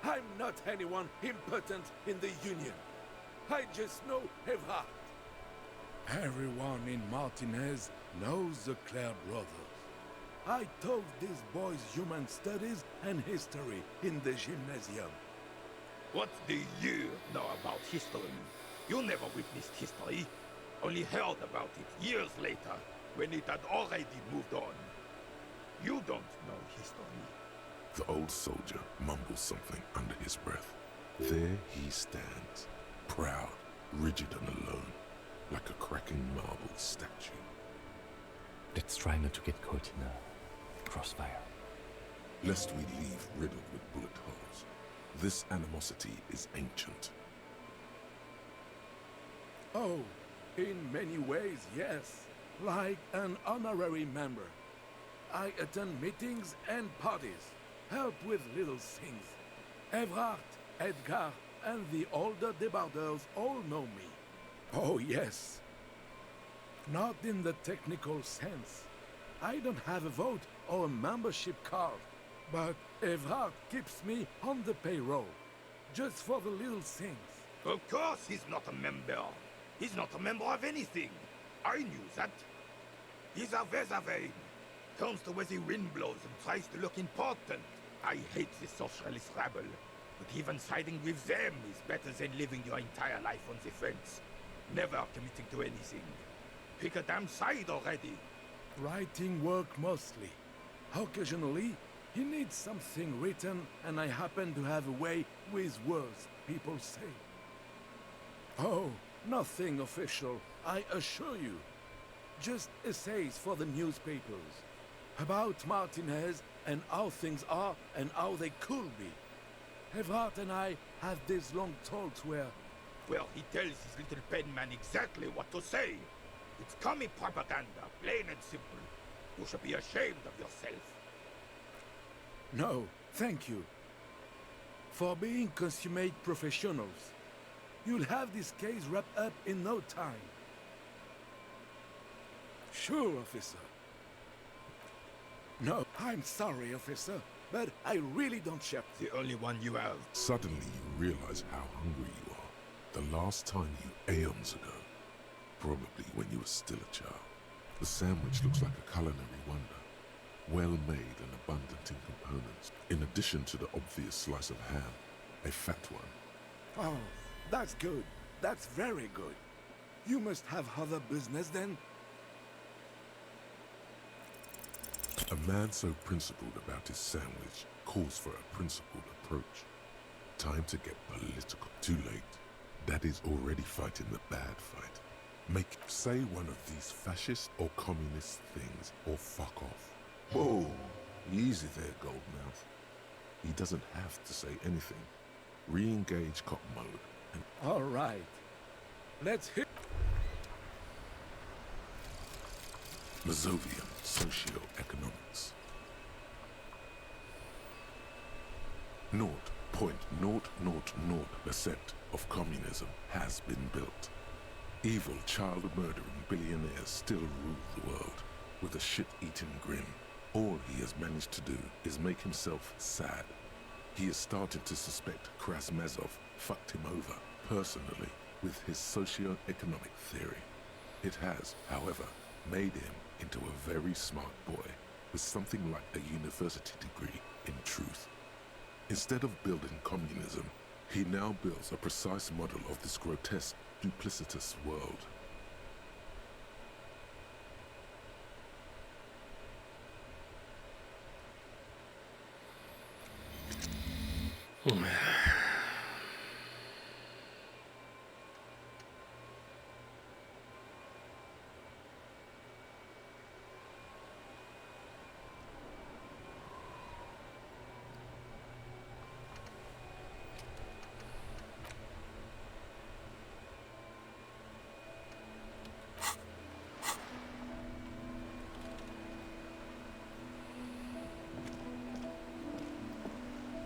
I'm not anyone important in the Union. I just know Evrard. Everyone in Martinez knows the Clare brothers. I taught these boys human studies and history in the gymnasium. What do you know about history? You never witnessed history, only heard about it years later, when it had already moved on. You don't know history. The old soldier mumbles something under his breath. There he stands, proud, rigid and alone, like a cracking marble statue. Let's try not to get caught in a crossfire. Lest we leave riddled with bullet holes. This animosity is ancient. Oh, in many ways, yes. Like an honorary member. I attend meetings and parties, help with little things. Evrard, Edgar, and the older debarders all know me. Oh, yes. Not in the technical sense. I don't have a vote or a membership card, but Evrard keeps me on the payroll, just for the little things. Of course he's not a member. He's not a member of anything. I knew that. He's a Vezavein. Comes to where the wind blows and tries to look important. I hate the socialist rabble, but even siding with them is better than living your entire life on the fence, never committing to anything. Pick a damn side already. Writing work mostly. Occasionally, he needs something written, and I happen to have a way with words, people say. Oh, nothing official, I assure you. Just essays for the newspapers. About Martinez and how things are and how they could be. Evrard and I have these long talks where... Well, he tells his little penman exactly what to say. It's commie propaganda, plain and simple. You should be ashamed of yourself. No, thank you. For being consummate professionals. You'll have this case wrapped up in no time. Sure, officer. No, I'm sorry, officer, but I really don't share. The only one you have. Suddenly you realize how hungry you are. The last time you aeons ago. Probably when you were still a child. The sandwich looks like a culinary wonder. Well made and abundant in components. In addition to the obvious slice of ham, a fat one. Oh, that's good. That's very good. You must have other business then? A man so principled about his sandwich calls for a principled approach. Time to get political. Too late. Daddy's already fighting the bad fight. Say one of these fascist or communist things or fuck off. Whoa, easy there, Goldmouth. He doesn't have to say anything. Re-engage cop mode and... All right. Let's hit... Mazovian Socioeconomics. 0.000% of communism has been built. Evil, child-murdering billionaires still rule the world with a shit-eating grin. All he has managed to do is make himself sad. He is starting to suspect Krasmazov fucked him over personally with his socio-economic theory. It has, however, made him into a very smart boy with something like a university degree in truth. Instead of building communism, He now builds a precise model of this grotesque, duplicitous world.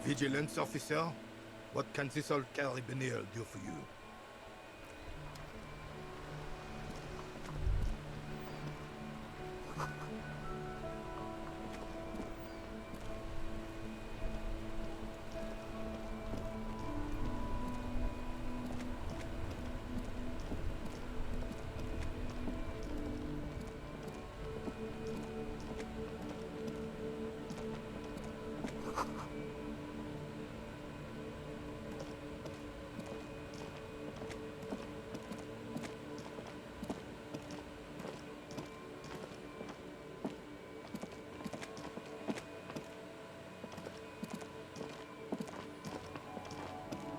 Vigilance officer, what can this old carabinier do for you?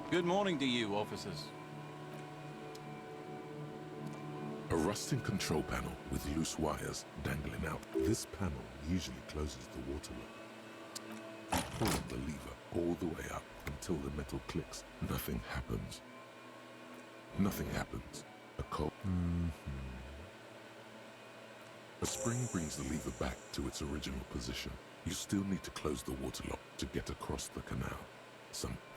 Good morning to you, officers. A rusting control panel with loose wires dangling out. This panel usually closes the water lock. Pull the lever all the way up until the metal clicks. Nothing happens. Nothing happens. A cold. A spring brings the lever back to its original position. You still need to close the water lock to get across the canal.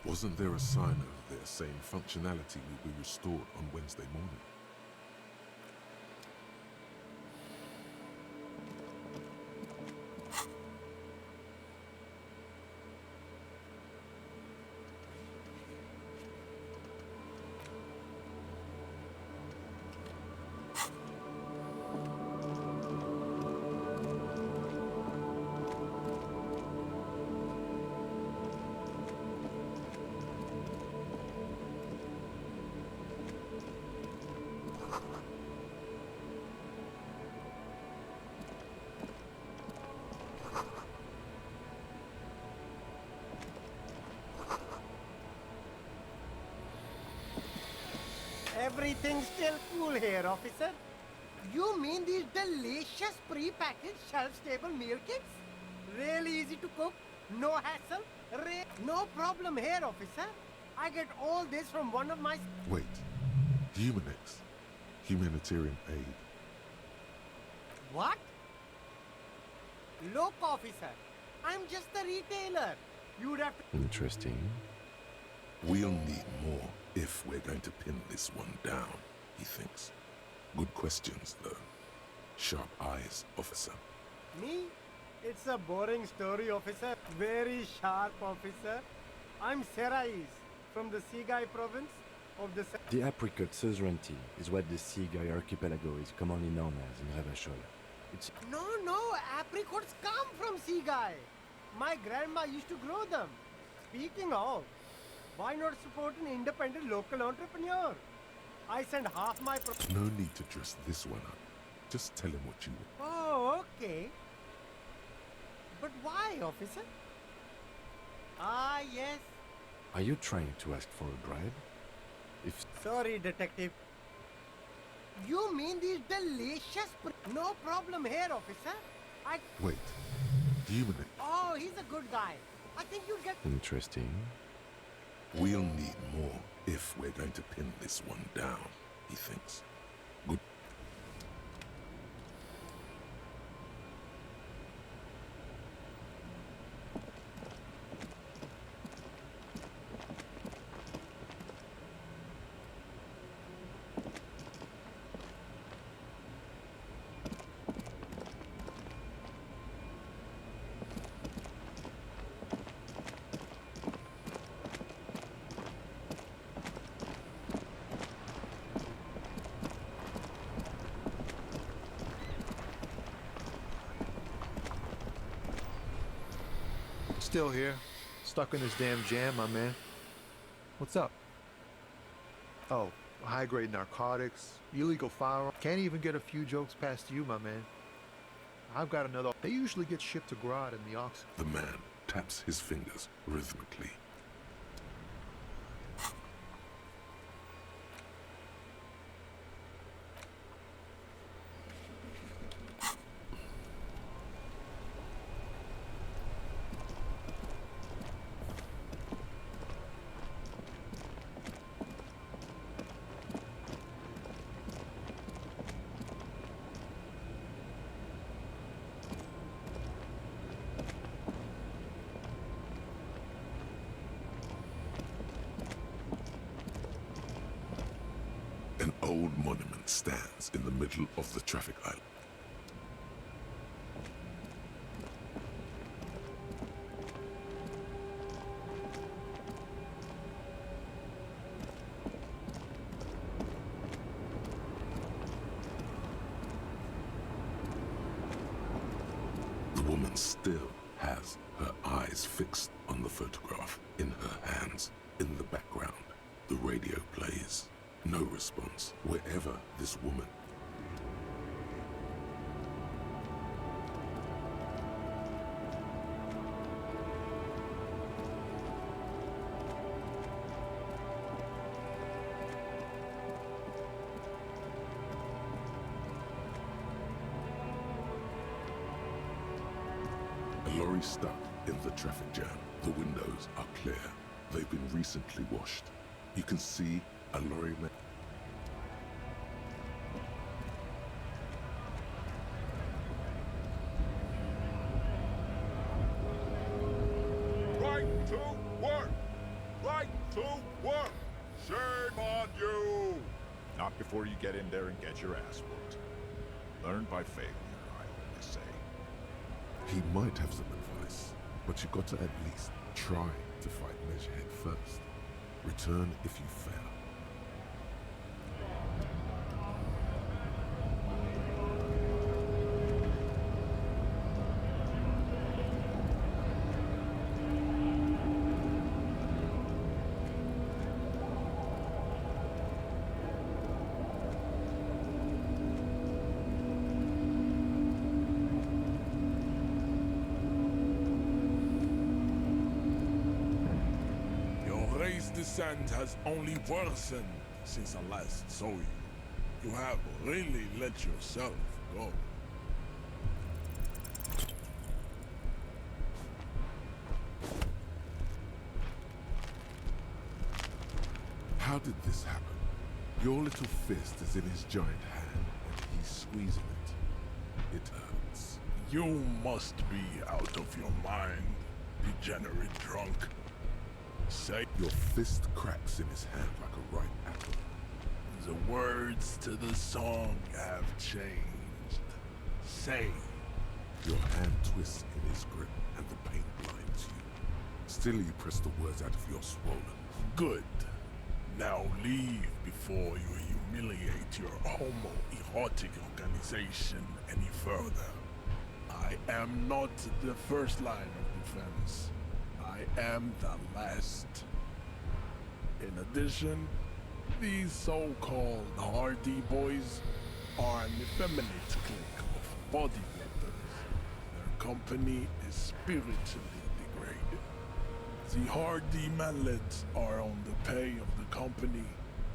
Wasn't there a sign over there saying functionality will be restored on Wednesday morning? Everything's still cool here, officer. You mean these delicious pre-packaged shelf-stable meal kits? Really easy to cook, no hassle, no problem here, officer. I get all this from one of my... Wait. Humanex. Humanitarian aid. What? Look, officer. I'm just a retailer. You'd have to... Interesting. We'll need more if we're going to pin this one down, he thinks. Good questions, though. Sharp eyes, officer. Me? It's a boring story, officer. Very sharp, officer. I'm Serais, from the Sigai province of the... The apricot suzerainty is what the Sigai archipelago is commonly known as in Revachol. It's... No, apricots come from Sigai. My grandma used to grow them. Speaking of, why not support an independent local entrepreneur? I send half my... No need to dress this one up. Just tell him what you want. Oh, okay. But why, officer? Ah, yes. Are you trying to ask for a bribe? If... Sorry, detective. You mean these delicious... No problem here, officer. Wait. Humanex. Oh, he's a good guy. I think you'll get... Interesting. We'll need more if we're going to pin this one down, he thinks. Good. Still here. Stuck in this damn jam, my man. What's up? Oh, high-grade narcotics, illegal firearms. Can't even get a few jokes past you, my man. I've got another. They usually get shipped to Grad in the Ox. The man taps his fingers rhythmically. An old monument stands in the middle of the traffic island. The woman still has her eyes fixed on the photograph in her hands. In the background, the radio plays. No response wherever this woman. A lorry stuck in the traffic jam. The windows are clear. They've been recently washed. You can see a lorry man. Right to work! Right to work! Shame on you! Not before you get in there and get your ass whooped. Learn by failure, I always say. He might have some advice, but you've got to at least try to fight Measurehead first. Return if you fail. Descent has only worsened since I last saw you. You have really let yourself go. How did this happen? Your little fist is in his giant hand, and he's squeezing it. It hurts. You must be out of your mind, degenerate drunk. Say your fist cracks in his hand like a ripe apple. The words to the song have changed. Say. Your hand twists in his grip and the pain blinds you. Still you press the words out of your swollen. Good. Now leave before you humiliate your homoerotic organization any further. I am not the first line of defense. I am the last. In addition, these so-called Hardy Boys are an effeminate clique of bodybuilders. Their company is spiritually degraded. The Hardy Manlets are on the pay of the company.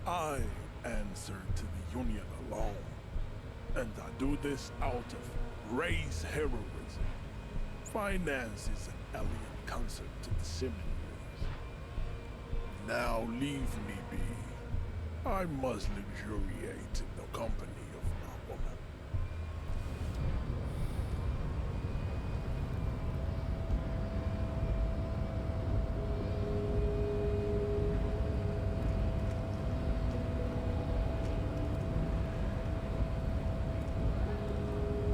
I answer to the union alone. And I do this out of race heroism. Finance is an alien concept to the seminars. Now leave me be. I must luxuriate in the company of my woman.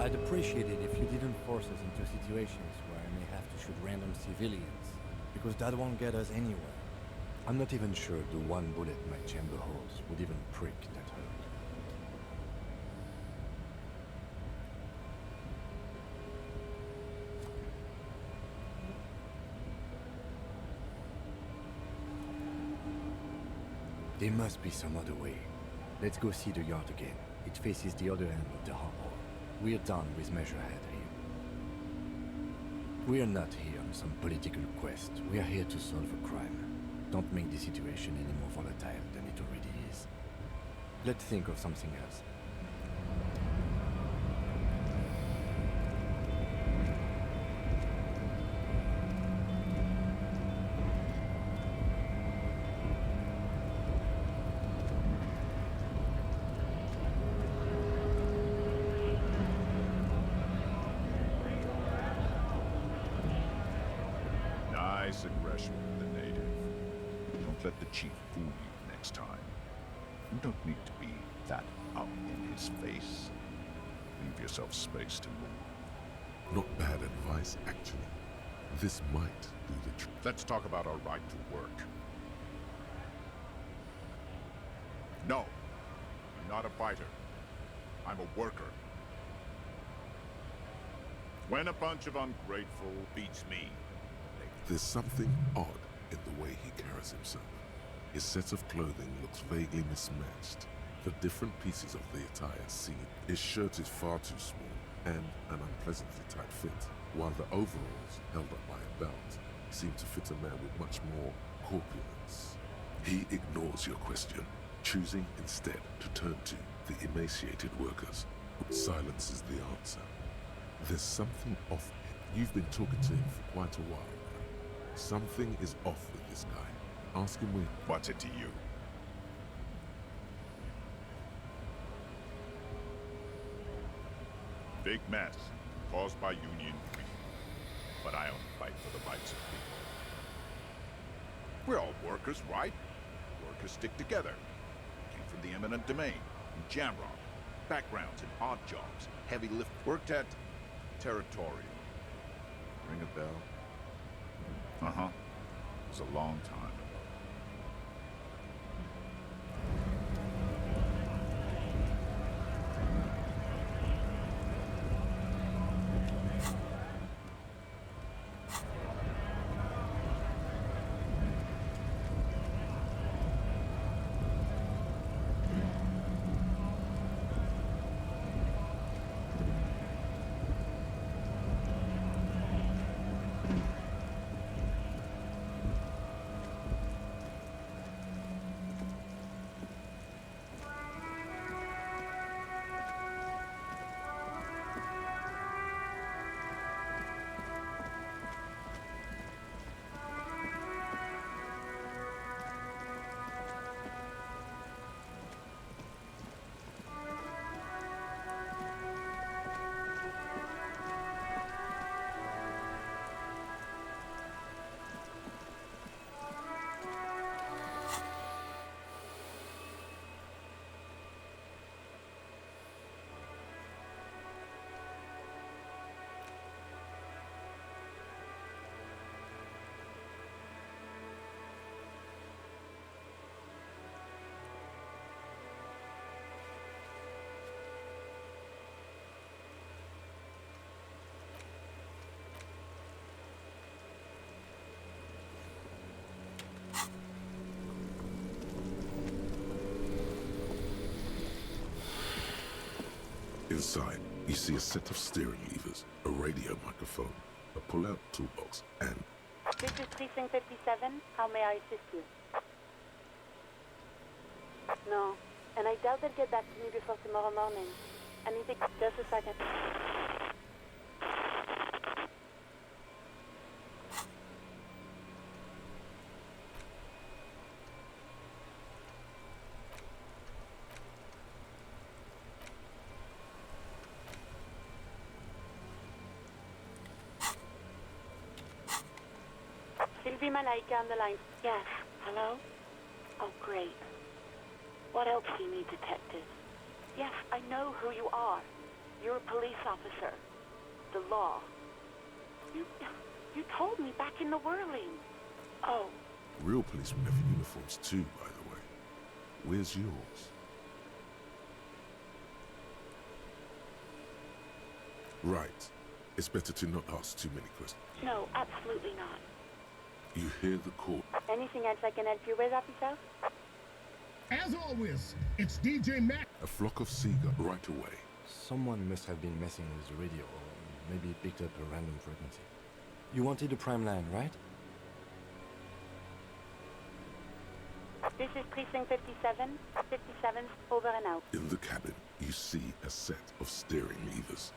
I'd appreciate it if you didn't force us into situations where I may have to shoot random civilians, because that won't get us anywhere. I'm not even sure the one bullet my chamber holds would even prick that hurt. There must be some other way. Let's go see the yard again. It faces the other end of the harbor. We're done with Measurehead here. We are not here on some political quest. We are here to solve a crime. Don't make the situation any more volatile than it already is. Let's think of something else. Nice aggression with the native. Don't let the chief fool you next time. You don't need to be that up in his face. Leave yourself space to move. Not bad advice, actually. This might do the trick. Let's talk about our right to work. No, I'm not a fighter. I'm a worker. When a bunch of ungrateful beats me, There's something odd in the way he carries himself. His set of clothing looks vaguely mismatched. The different pieces of the attire seen. His shirt is far too small and an unpleasantly tight fit, while the overalls, held up by a belt, seem to fit a man with much more corpulence. He ignores your question, choosing instead to turn to the emaciated workers. Silence is the answer. There's something off him. You've been talking to him for quite a while now. Something is off with this guy. Ask him when. What's it to you? Big mess caused by union greed. But I only fight for the rights of people. We're all workers, right? Workers stick together. Came from the eminent domain, in Jamrock. Backgrounds in odd jobs, heavy lift. Worked at Territorial. Ring a bell? Uh-huh. It was a long time ago. Inside, you see a set of steering levers, a radio microphone, a pull-out toolbox, and... This is Precinct 57. How may I assist you? No, and I doubt they'll get back to me before tomorrow morning. Anything... Just a second. Malaika on the line. Yes. Hello? Oh, great. What else do you need, detective? Yes, I know who you are. You're a police officer. The law. You told me back in the whirling. Oh. Real policemen have uniforms too, by the way. Where's yours? Right. It's better to not ask too many questions. No, absolutely not. You hear the call. Anything else I can help you with, officer? As always, it's DJ Mac. A flock of seagull right away. Someone must have been messing with the radio, or maybe picked up a random frequency. You wanted a prime line, right? This is Precinct 57. 57, over and out. In the cabin, you see a set of steering levers.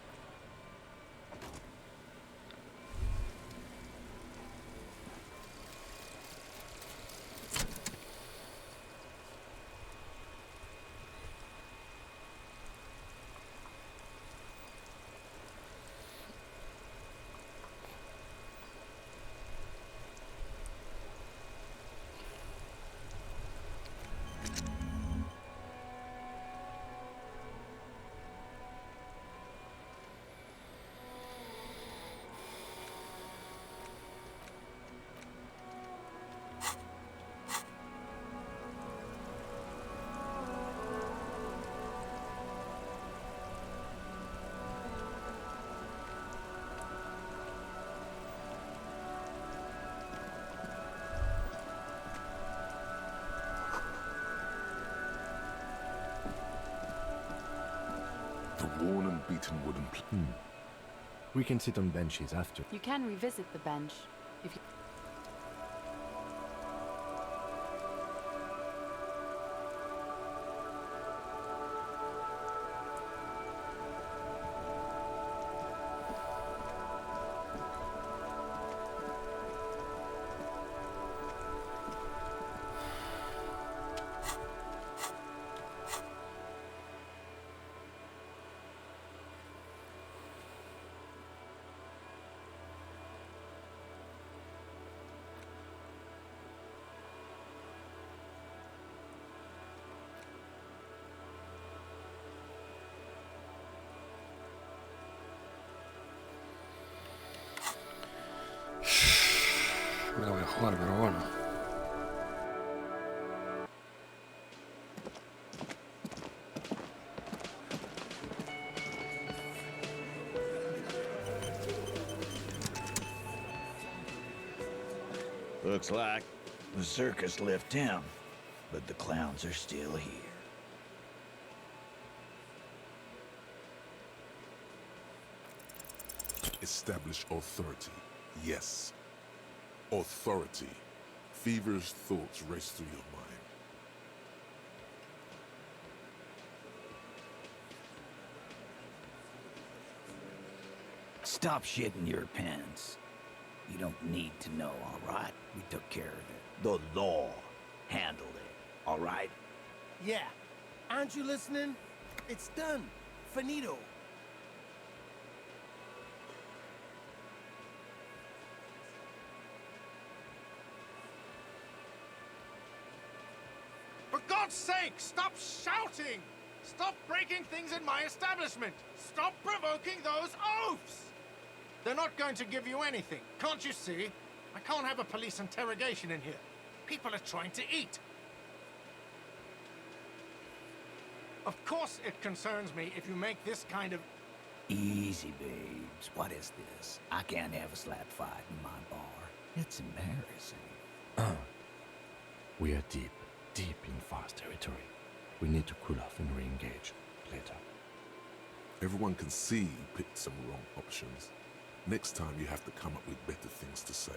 The worn and beaten wooden We can sit on benches after. You can revisit the bench if you... Me la voy a jugar, pero bueno. Looks like the circus left town, but the clowns are still here. Establish authority. Yes. Authority. Feverish thoughts race through your mind. Stop shitting your pants. You don't need to know, all right? We took care of it. The law handled it, all right? Yeah. Aren't you listening? It's done. Finito. For God's sake, stop shouting! Stop breaking things in my establishment! Stop provoking those oafs! They're not going to give you anything, can't you see? I can't have a police interrogation in here. People are trying to eat. Of course it concerns me if you make this kind of... Easy, babes. What is this? I can't have a slap fight in my bar. It's embarrassing. We are deep in fast territory. We need to cool off and re-engage later. Everyone can see you picked some wrong options. Next time you have to come up with better things to say.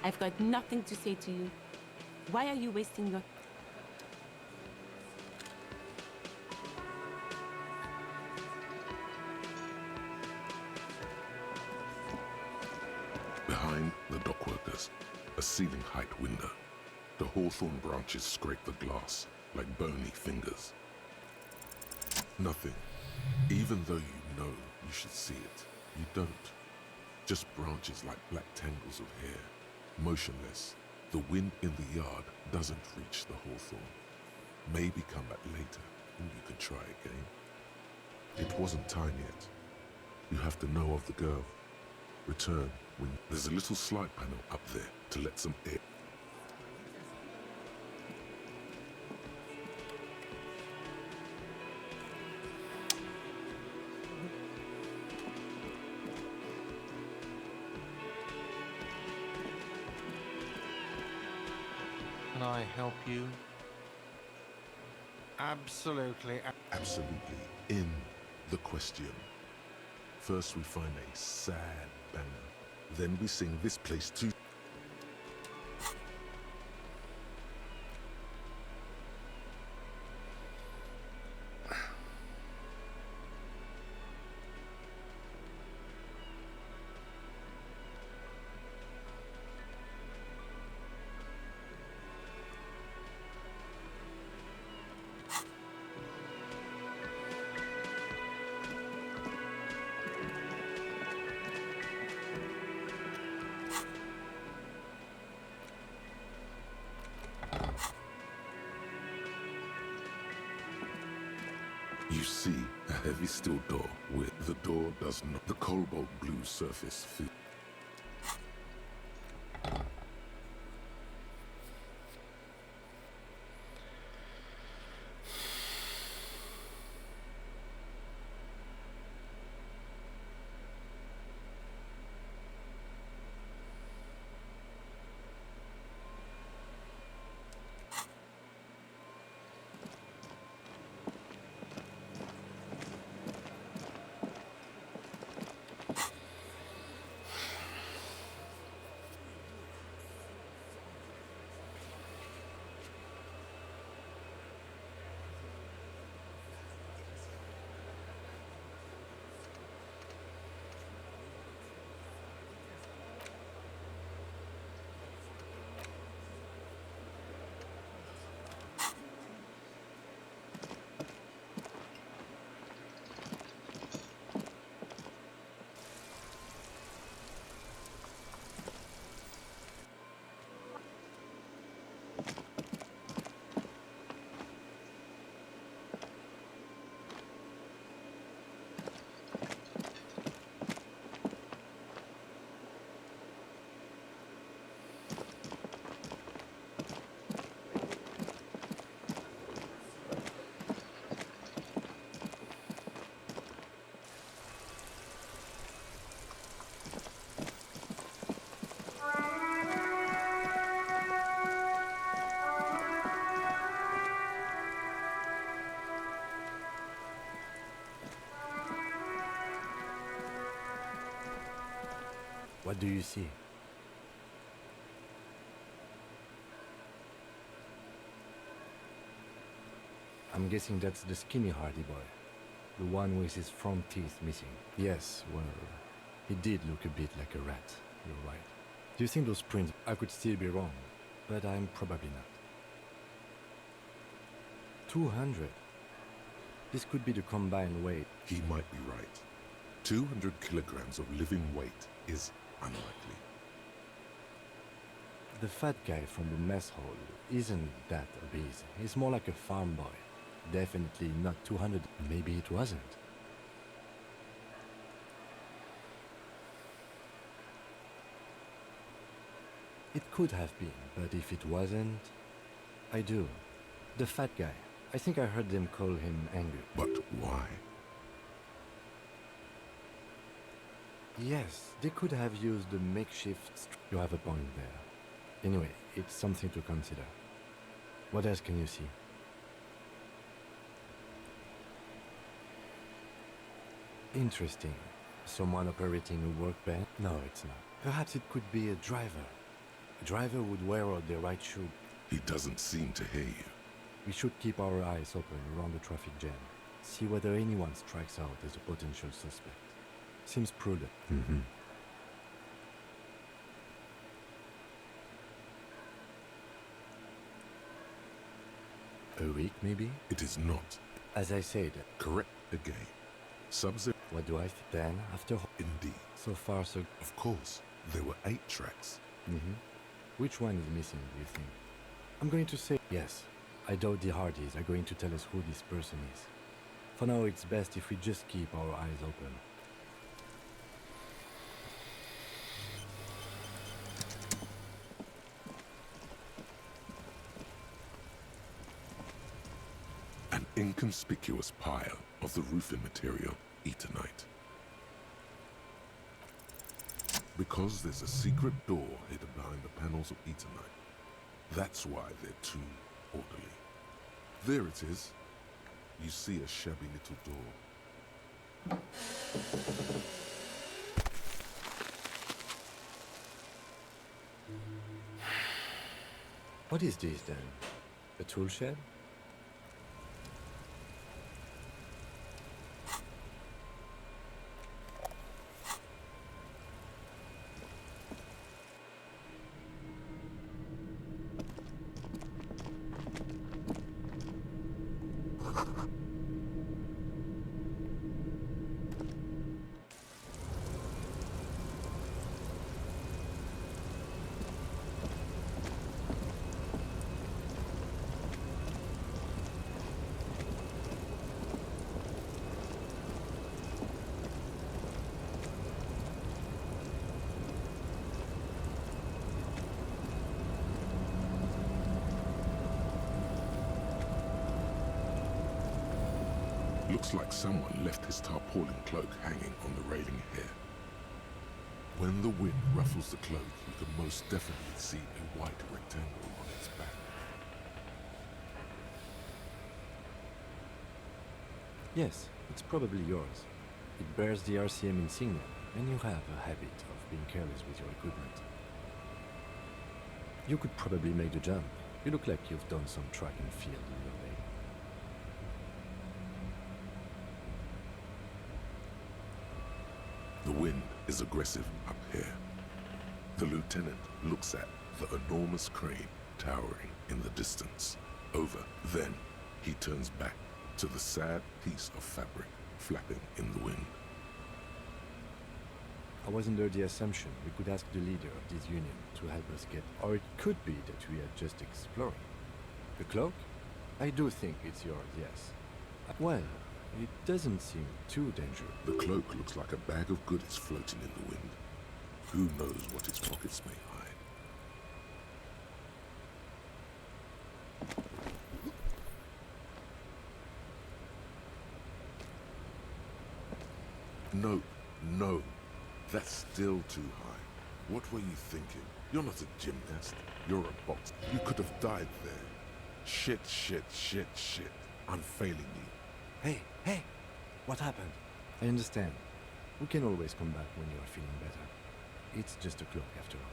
I've got nothing to say to you. Why are you wasting your... Behind the dockworkers, a ceiling height window. The hawthorn branches scrape the glass like bony fingers. Nothing. Even though you know you should see it, you don't. Just branches like black tangles of hair. Motionless, the wind in the yard doesn't reach the hawthorn. Maybe come back later You can try again. It wasn't time yet. You have to know of the girl. Return when there's a little slide panel up there to let some air. Can I help you? Absolutely. Absolutely. In the question. First we find a sad banger. Then we sing this place too. You see a heavy steel door with the door does not. The cobalt blue surface feel. What do you see? I'm guessing that's the skinny Hardy boy. The one with his front teeth missing. Yes, well, he did look a bit like a rat. You're right. Do you think those prints... I could still be wrong, but I'm probably not. 200? This could be the combined weight. He might be right. 200 kilograms of living weight is unlikely. The fat guy from the mess hall isn't that obese. He's more like a farm boy. Definitely not 200. Maybe it wasn't. It could have been, but if it wasn't... I do. The fat guy. I think I heard them call him Angus. But why? Yes, they could have used the makeshift... You have a point there. Anyway, it's something to consider. What else can you see? Interesting. Someone operating a workbench? No, it's not. Perhaps it could be a driver. A driver would wear out the right shoe. He doesn't seem to hear you. We should keep our eyes open around the traffic jam. See whether anyone strikes out as a potential suspect. Seems prudent. Mm-hmm. A week, maybe? It is not. As I said. Correct again. Sub-Zero. What do I think? Then, after... Indeed. So far, so... Of course. There were 8 tracks. Mm-hmm. Which one is missing, do you think? I'm going to say... Yes. I doubt the Hardys are going to tell us who this person is. For now, it's best if we just keep our eyes open. An inconspicuous pile of the roofing material, Eternite. Because there's a secret door hidden behind the panels of Eternite. That's why they're too orderly. There it is. You see a shabby little door. What is this then? A tool shed? Looks like someone left his tarpaulin cloak hanging on the railing here. When the wind ruffles the cloak, you can most definitely see a white rectangle on its back. Yes, it's probably yours. It bears the RCM insignia, and you have a habit of being careless with your equipment. You could probably make the jump. You look like you've done some track and field in your day. The wind is aggressive up here. The lieutenant looks at the enormous crane towering in the distance. Over. Then he turns back to the sad piece of fabric flapping in the wind. I was under the assumption we could ask the leader of this union to help us get... Or it could be that we are just exploring. The cloak? I do think it's yours, yes. Well, it doesn't seem too dangerous. The cloak looks like a bag of goodies floating in the wind. Who knows what its pockets may hide? No, no. That's still too high. What were you thinking? You're not a gymnast. You're a boxer. You could have died there. Shit, shit, shit, shit. I'm failing you. Hey, hey! What happened? I understand. We can always come back when you are feeling better. It's just a cloak after all.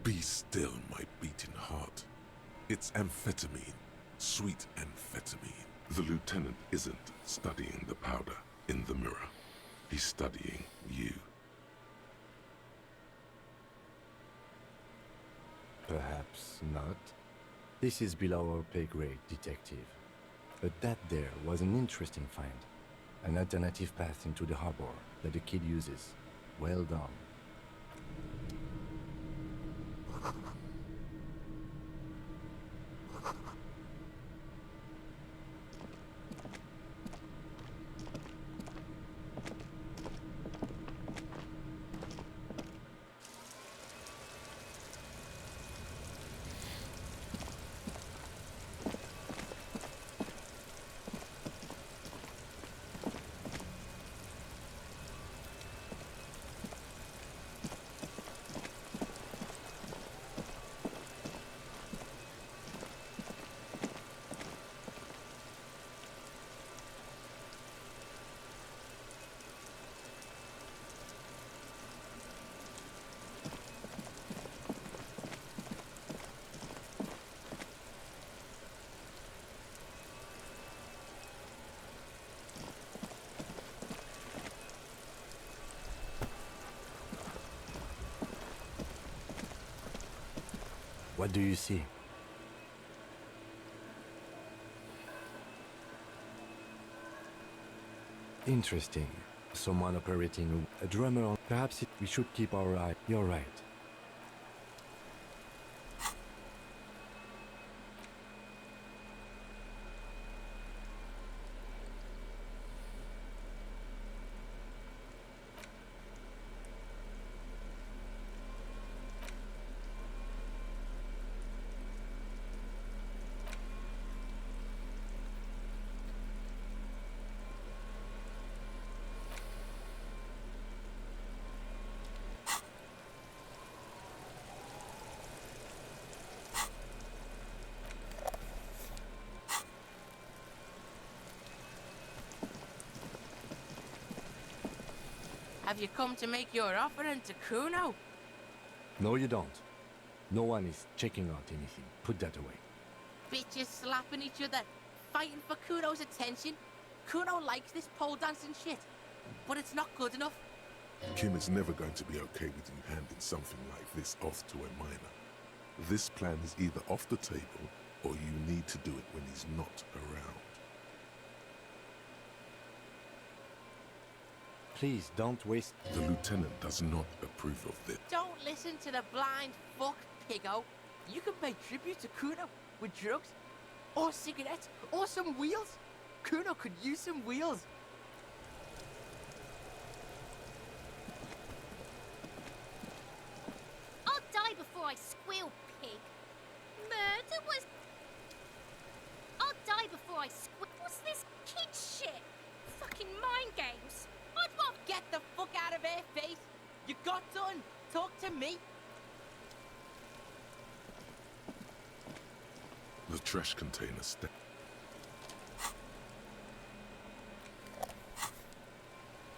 Be still, my beating heart. It's amphetamine. Sweet amphetamine. The lieutenant isn't studying the powder in the mirror. He's studying you. Perhaps not. This is below our pay grade, detective. But that there was an interesting find. An alternative path into the harbor that the kid uses. Well done. What do you see? Interesting. Someone operating a drummer. Perhaps we should keep our eye. You're right. Have you come to make your offering to Kuno? No, you don't. No one is checking out anything. Put that away. Bitches slapping each other, fighting for Kuno's attention. Kuno likes this pole dancing shit, but it's not good enough. Kim is never going to be okay with you handing something like this off to a minor. This plan is either off the table, or you need to do it when he's not around. Please, don't waste... The lieutenant does not approve of this. Don't listen to the blind fuck, piggo. You can pay tribute to Kuno with drugs, or cigarettes, or some wheels. Kuno could use some wheels. I'll die before I squeal, pig. Murder was... I'll die before I squeal. What's this kid shit? Fucking mind games. I'd rather get the fuck out of her face. You got done. Talk to me. The trash container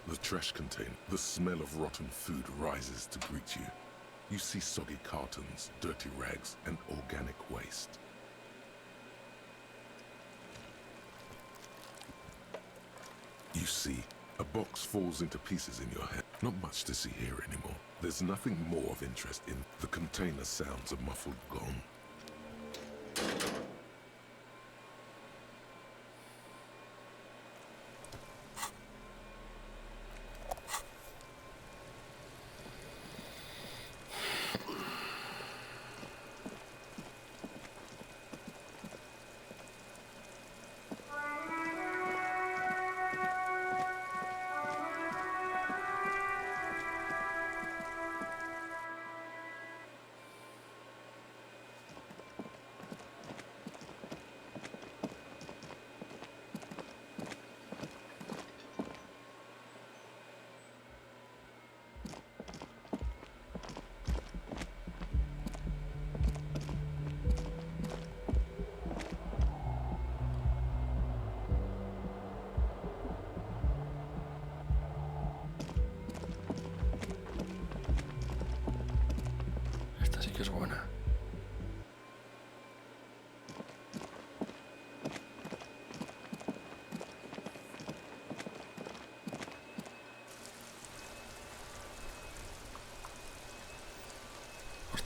The trash container. The smell of rotten food rises to greet you. You see soggy cartons, dirty rags, and organic waste. You see, a box falls into pieces in your head. Not much to see here anymore. There's nothing more of interest in the container. Sounds a muffled gong.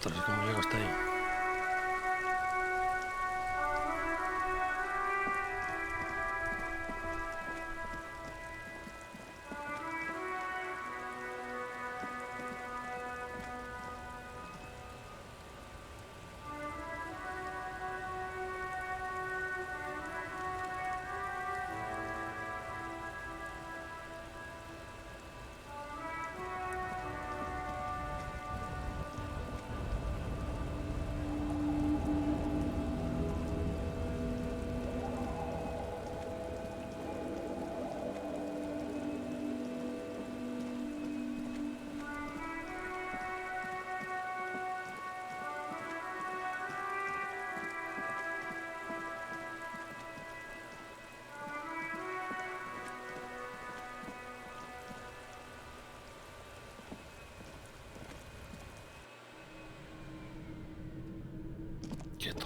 Ostras, ¿cómo llego hasta ahí? Quieto.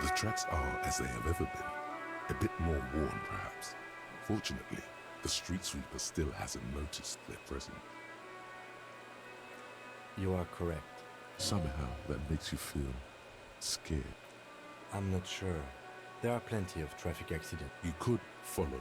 The tracks are as they have ever been, a bit more worn perhaps. Fortunately, the street sweeper still hasn't noticed their presence. You are correct. Somehow that makes you feel scared. I'm not sure. There are plenty of traffic accidents. You could follow.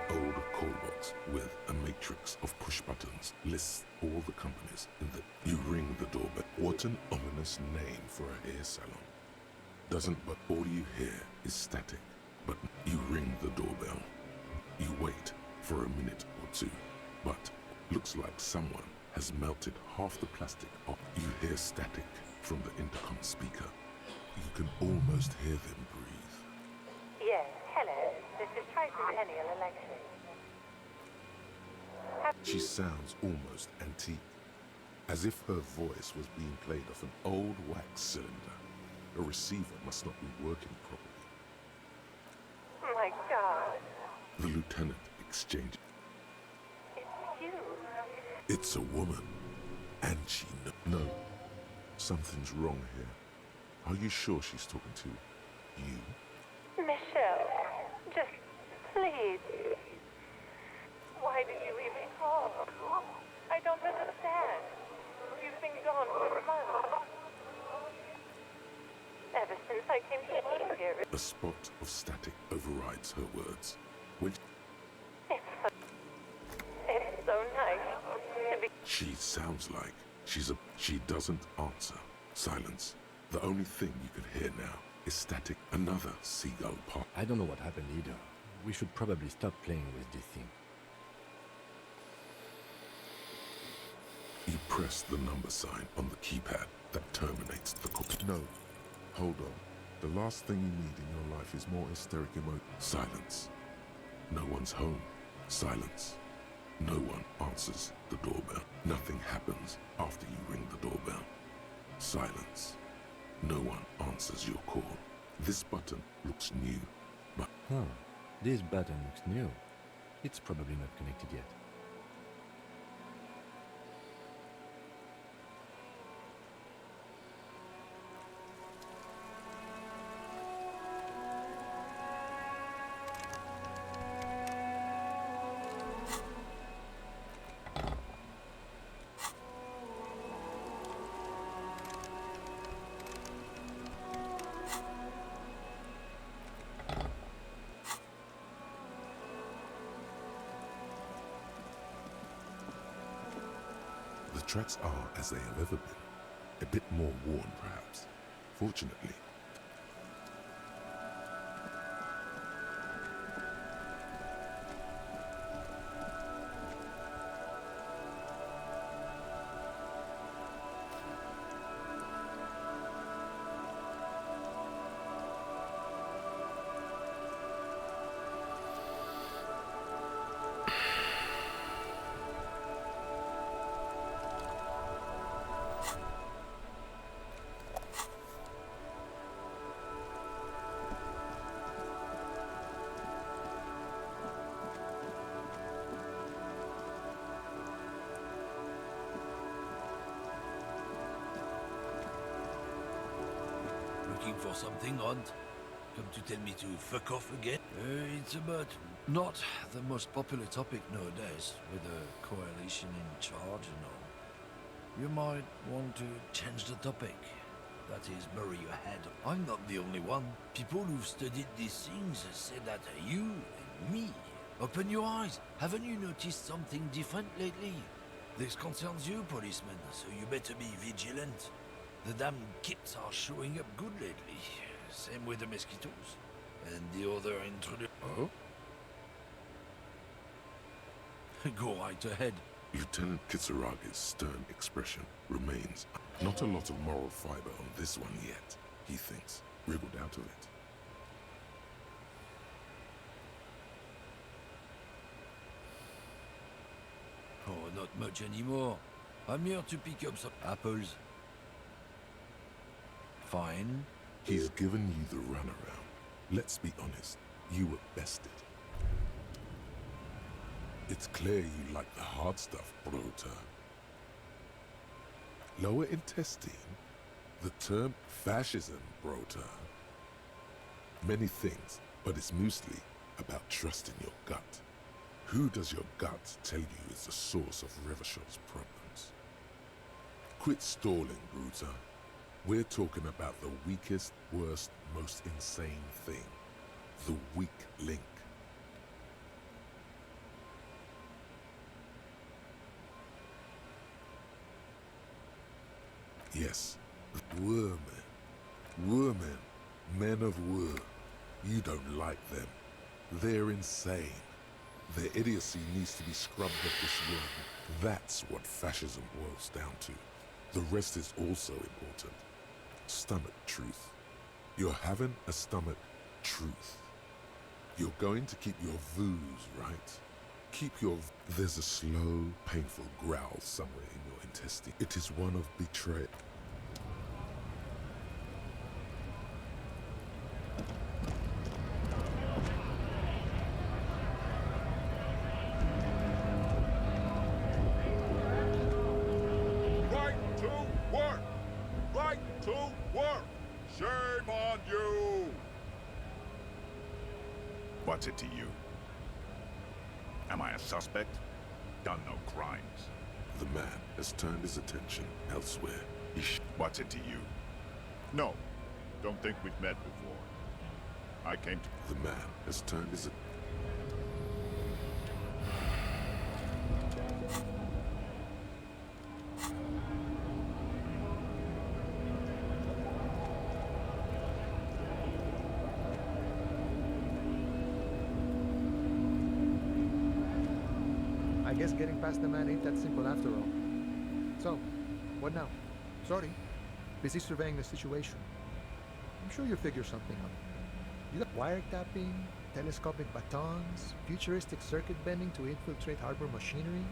Old call box with a matrix of push buttons lists all the companies in the... You ring the doorbell. What an ominous name for a hair salon. Doesn't, but all you hear is static. But you ring the doorbell. You wait for a minute or two, but looks like someone has melted half the plastic off. You hear static from the intercom speaker. You can almost hear them breathe. Yes, hello. This is tricentennial election. She sounds almost antique, as if her voice was being played off an old wax cylinder. A receiver must not be working properly. My God. The lieutenant exchanged. It's you. It's a woman, and she no. Something's wrong here. Are you sure she's talking to you? Michelle, just please. Why did you even call? I don't understand. You've been gone for months. Ever since I came to live here. A spot of static overrides her words. When It's so nice to be... she sounds like she doesn't answer. Silence. The only thing you can hear now is static. Another seagull pop. I don't know what happened either. We should probably stop playing with this thing. You press the number sign on the keypad that terminates the call. No. Hold on. The last thing you need in your life is more hysteric emotion. Silence. No one's home. Silence. No one answers the doorbell. Nothing happens after you ring the doorbell. Silence. No one answers your call. This button looks new, but... Huh. This button looks new. It's probably not connected yet. The tracks are as they have ever been. A bit more worn, perhaps. Fortunately, Looking for something, Hunt? Come to tell me to fuck off again? It's about not the most popular topic nowadays, with the coalition in charge and all. You might want to change the topic. That is, bury your head. I'm not the only one. People who've studied these things say that you and me. Open your eyes. Haven't you noticed something different lately? This concerns you, policeman, so you better be vigilant. The damn kids are showing up good lately. Same with the mosquitoes. And the other intruder... Oh? Go right ahead. Lieutenant Kisaragi's stern expression remains. Not a lot of moral fiber on this one yet, he thinks, wriggled out of it. Oh, not much anymore. I'm here to pick up some apples. Fine. He's given you the runaround. Let's be honest, you were bested. It's clear you like the hard stuff, Brota. Lower intestine? The term fascism, Brota. Many things, but it's mostly about trusting your gut. Who does your gut tell you is the source of Revachol's problems? Quit stalling, Brota. We're talking about the weakest, worst, most insane thing. The weak link. Yes, Women. Women. Men of war. You don't like them. They're insane. Their idiocy needs to be scrubbed off this world. That's what fascism boils down to. The rest is also important. Stomach truth. You're having a stomach truth. You're going to keep your vooz, right? Keep your... There's a slow, painful growl somewhere in your intestine. It is one of betrayal. Right to work! Right to work! Shame on you! What's it to you? Am I a suspect? Done no crimes. The man has turned his attention elsewhere. What's it to you? No, don't think we've met before. I came to... The man has turned his... I guess getting past the man ain't that simple after all. So, what now? Sorry. Busy surveying the situation. I'm sure you'll figure something out. You got wiretapping, telescopic batons, futuristic circuit bending to infiltrate harbor machinery.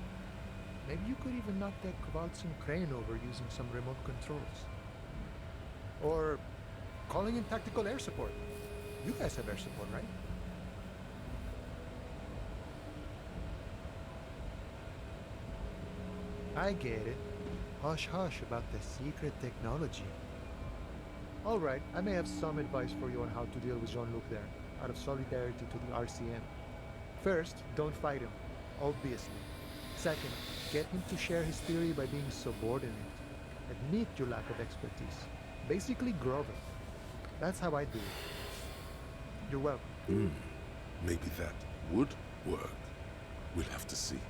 Maybe you could even knock that Kowalskian crane over using some remote controls. Or calling in tactical air support. You guys have air support, right? I get it. Hush hush about the secret technology. Alright, I may have some advice for you on how to deal with Jean-Luc there, out of solidarity to the RCM. First, don't fight him, obviously. Second, get him to share his theory by being subordinate. Admit your lack of expertise. Basically grovel. That's how I do it. You're welcome. Maybe that would work. We'll have to see.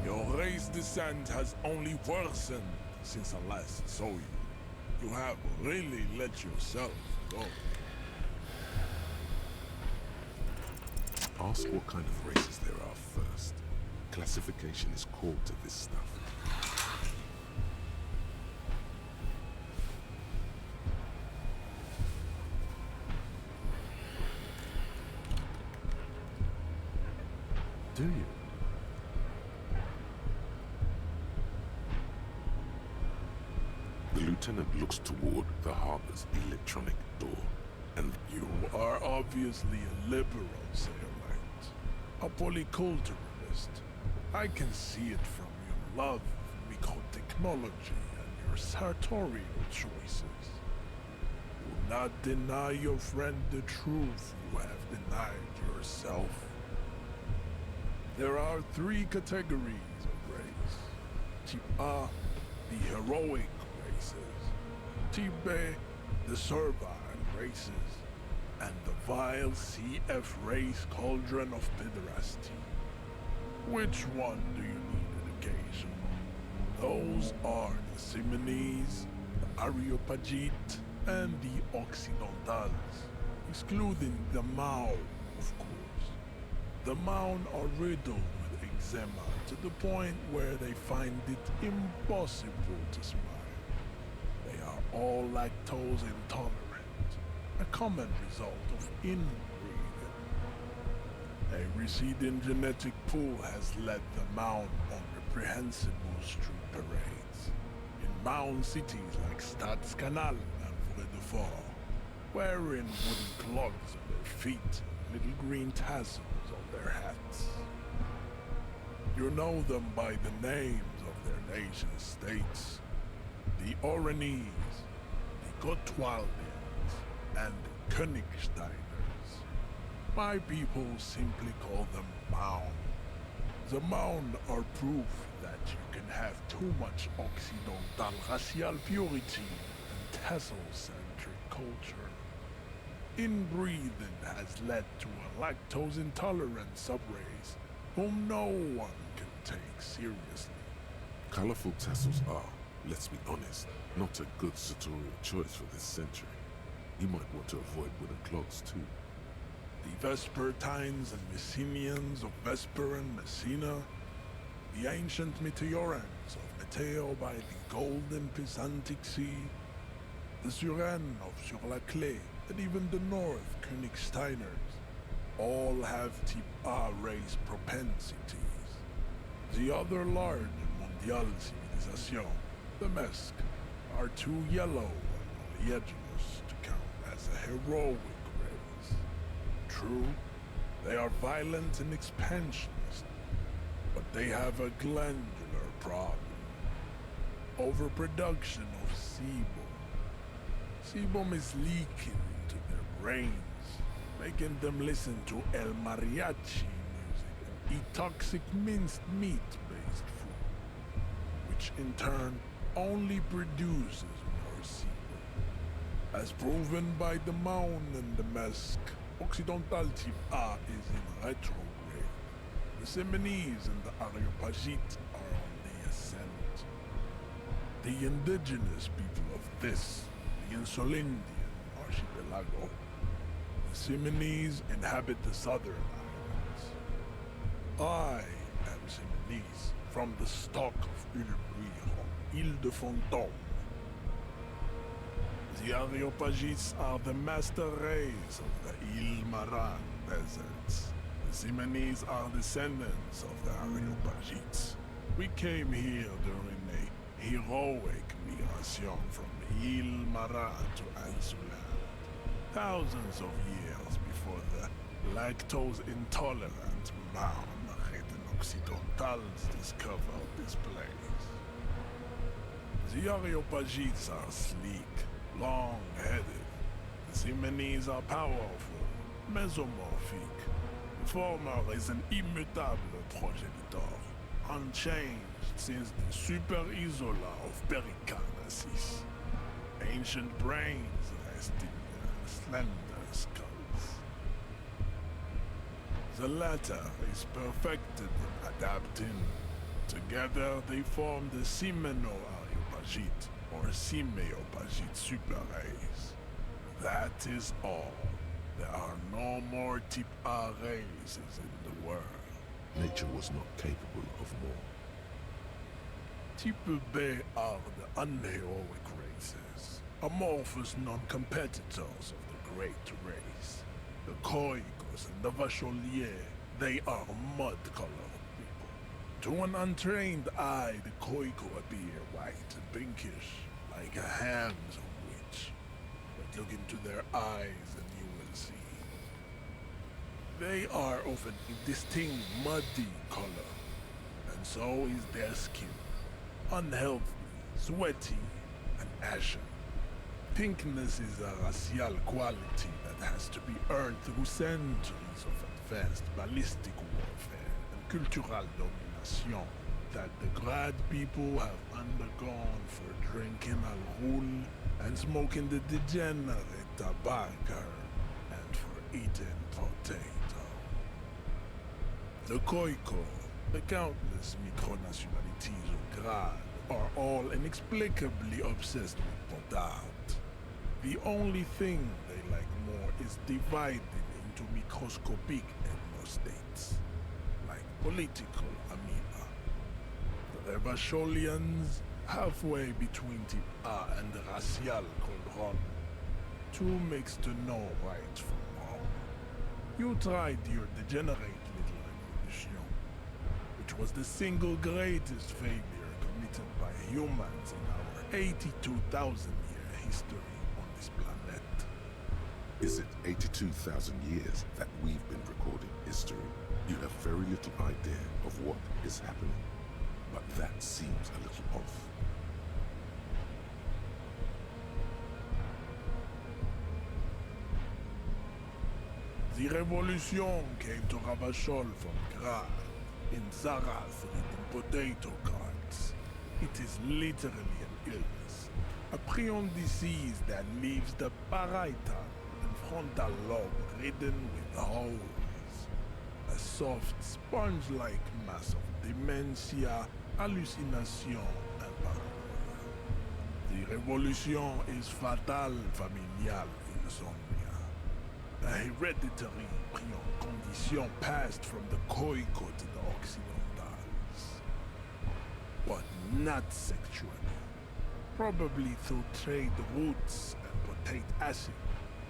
Your race descent has only worsened since I last saw you. You have really let yourself go. Ask what kind of races there are first. Classification is core to this stuff. Do you? The lieutenant looks toward the harbor's electronic door, and You are obviously a liberal, Sailorite. A polyculturalist. I can see it from your love of mycotechnology and your sartorial choices. Do not deny your friend the truth you have denied yourself. There are 3 categories of race. Type A, the heroic races. Type B, the servile races. And the vile CF race cauldron of pederasty. Which one do you need education? Those are the Simonese, the Areopagite, and the Occidentals, excluding the Mao, of course. The Maun are riddled with eczema to the point where they find it impossible to smile. They are all lactose intolerant, a common result of inbreeding. A receding genetic pool has led the Maun on reprehensible street parades. In Maun cities like Stadskanal and Vredefort, wearing wooden clogs on their feet and little green tassels on their hats. You know them by the names of their nation-states. The Oranese, the Gotwaldians, and the Königsteiners. My people simply call them Maun. The Maun are proof that you can have too much Occidental racial purity and tassel-centric culture. Inbreeding has led to a lactose-intolerant subrace whom no one can take seriously. colorful tassels are, let's be honest, not a good sartorial choice for this century. You might want to avoid wooden clogs too. The Vespertines and Messenians of Vesper and Messina, the ancient Meteorans of Meteo by the golden Pisantic Sea, the Suren of Sur-la-Clé, and even the North Königsteiners, all have type A race propensities. The other large Mondial civilization, the Mesk, are too yellow and oleaginous to count as a heroic race. True, they are violent and expansionist, but they have a glandular problem. Overproduction of sebum. Sebum is leaking into their brains, making them listen to El Mariachi music and eat toxic minced meat-based food, which in turn only produces more sebum. As proven by the Maun and the Mesk, Occidental type A is in retrograde. The Simonese and the Areopagite are on the ascent. The indigenous people of this, the Insulindian archipelago, the Simonese inhabit the southern islands. I am Seminese, from the stock of Elysium, Ile de Fantôme. The Areopagites are the master race of the Ile Maran deserts. The Simonese are descendants of the Areopagites. We came here during a heroic migration from Ile Maran to Ansuland, thousands of years before the lactose-intolerant Marmoreten Occidentals discovered this place. The Areopagites are sleek, long-headed. The Simonese are powerful, mesomorphic. The former is an immutable progenitor, unchanged since the Super Isola of Pericanasis. Ancient brains rest in their slender skulls. The latter is perfected in adapting. Together they form the Simeno-Areopagite, or Simeopagite super race. That is all. There are no more type A races in the world. Nature was not capable of more. Type B are the unheroic races, amorphous non-competitors of the great race. The Khoikos and the Vacholier, they are mud-colored people. To an untrained eye, the Khoiko appear white and pinkish, like a ham's witch. But look into their eyes and you will see. They are of a distinct muddy color, and so is their skin. Unhealthy, sweaty, and ashen. Pinkness is a racial quality that has to be earned through centuries of advanced ballistic warfare and cultural domination that the Grad people have undergone for drinking alcohol and smoking the degenerate tobacco and for eating potato. The Khoiko, the countless micronationalities of Grad, are all inexplicably obsessed with potard. The only thing they like more is dividing into microscopic ethnostates, like political amoeba. The Vacholians, halfway between type A and the racial cauldron, too mixed to know right from wrong. You tried your degenerate little revolution, which was the single greatest failure committed by humans in our 82,000-year history on this planet. Is it 82,000 years that we've been recording history? You have very little idea of what is happening, but that seems a little off. The revolution came to Ravachol from Grad, in Zarath reading potato carts. It is literally an illness, a prion disease that leaves the parietal and frontal lobe ridden with holes. A soft, sponge-like mass of dementia, hallucination, and paranoia. The revolution is fatal familial insomnia, a hereditary prion condition passed from the Khoiko to the Occidentals. But not sexually. Probably through trade roots and potate acid,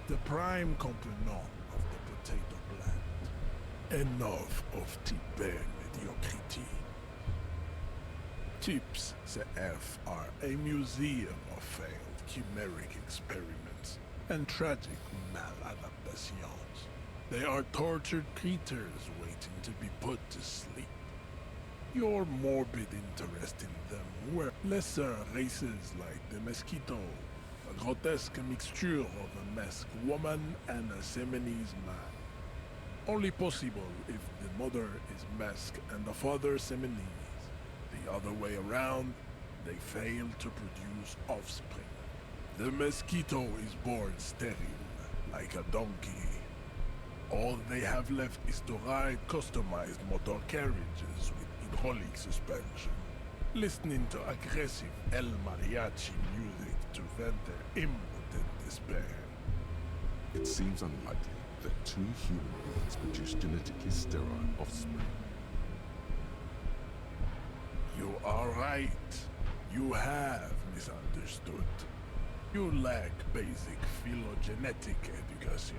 the prime component of the potato plant. Enough of type mediocrity. Types CF are a museum of failed chimeric experiments and tragic maladaptations. They are tortured creatures waiting to be put to sleep. Your morbid interest in them were lesser races like the mosquito, a grotesque mixture of a masked woman and a Seminese man. Only possible if the mother is masked and the father Seminese. The other way around, they fail to produce offspring. The mosquito is born sterile, like a donkey. All they have left is to ride customized motor carriages with hydraulic suspension, listening to aggressive El Mariachi music to vent their impotent despair. It seems unlikely that two human beings produce genetically sterile offspring. All right. You have misunderstood. You lack basic phylogenetic education.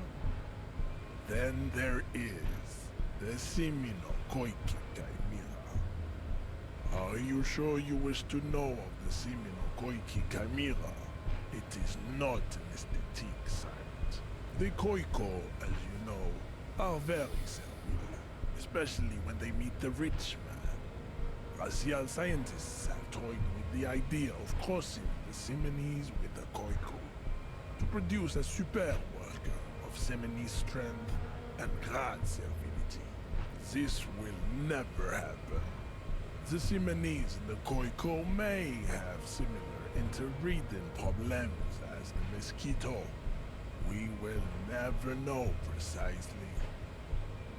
Then there is the Seminokoiki Chimera. Are you sure you wish to know of the Seminokoiki Chimera? It is not an aesthetic site. The Koiko, as you know, are very cellular, especially when they meet the rich man. Racial scientists have toyed with the idea of crossing the Seminese with the Koiko to produce a superb worker of Seminese strength and grand servility. This will never happen. The Seminese and the Koiko may have similar interbreeding problems as the mosquito. We will never know precisely.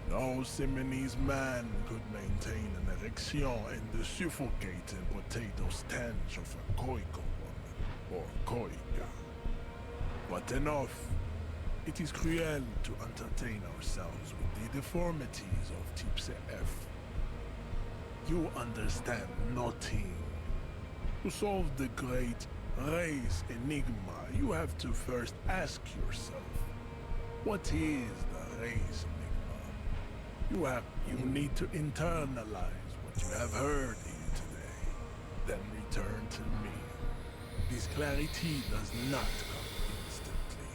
No Seminese man could maintain an erection in the suffocating potato stench of a Koiko woman, or Koika. But enough. It is cruel to entertain ourselves with the deformities of Type F. You understand nothing. To solve the great race enigma, you have to first ask yourself, what is the race enigma? You need to internalize what you have heard here today, then return to me. This clarity does not come instantly.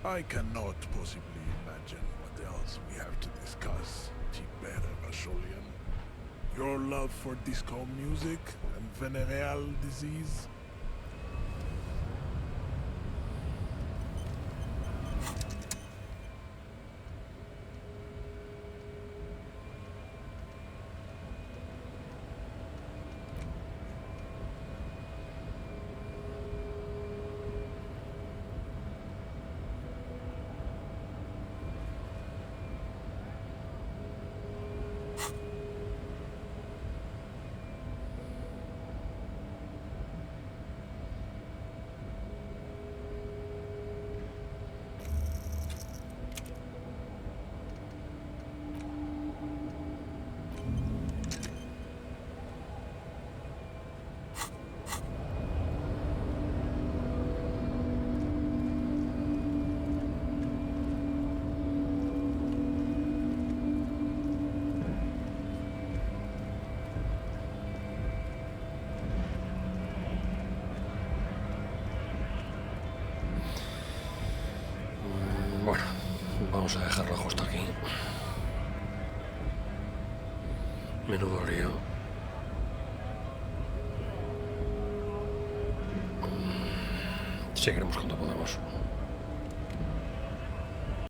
I cannot possibly imagine what else we have to discuss, Tiber Vacholian. Your love for disco music and venereal disease? Bueno, vamos a dejarlo justo aquí. Menudo lío. Seguiremos cuando podamos.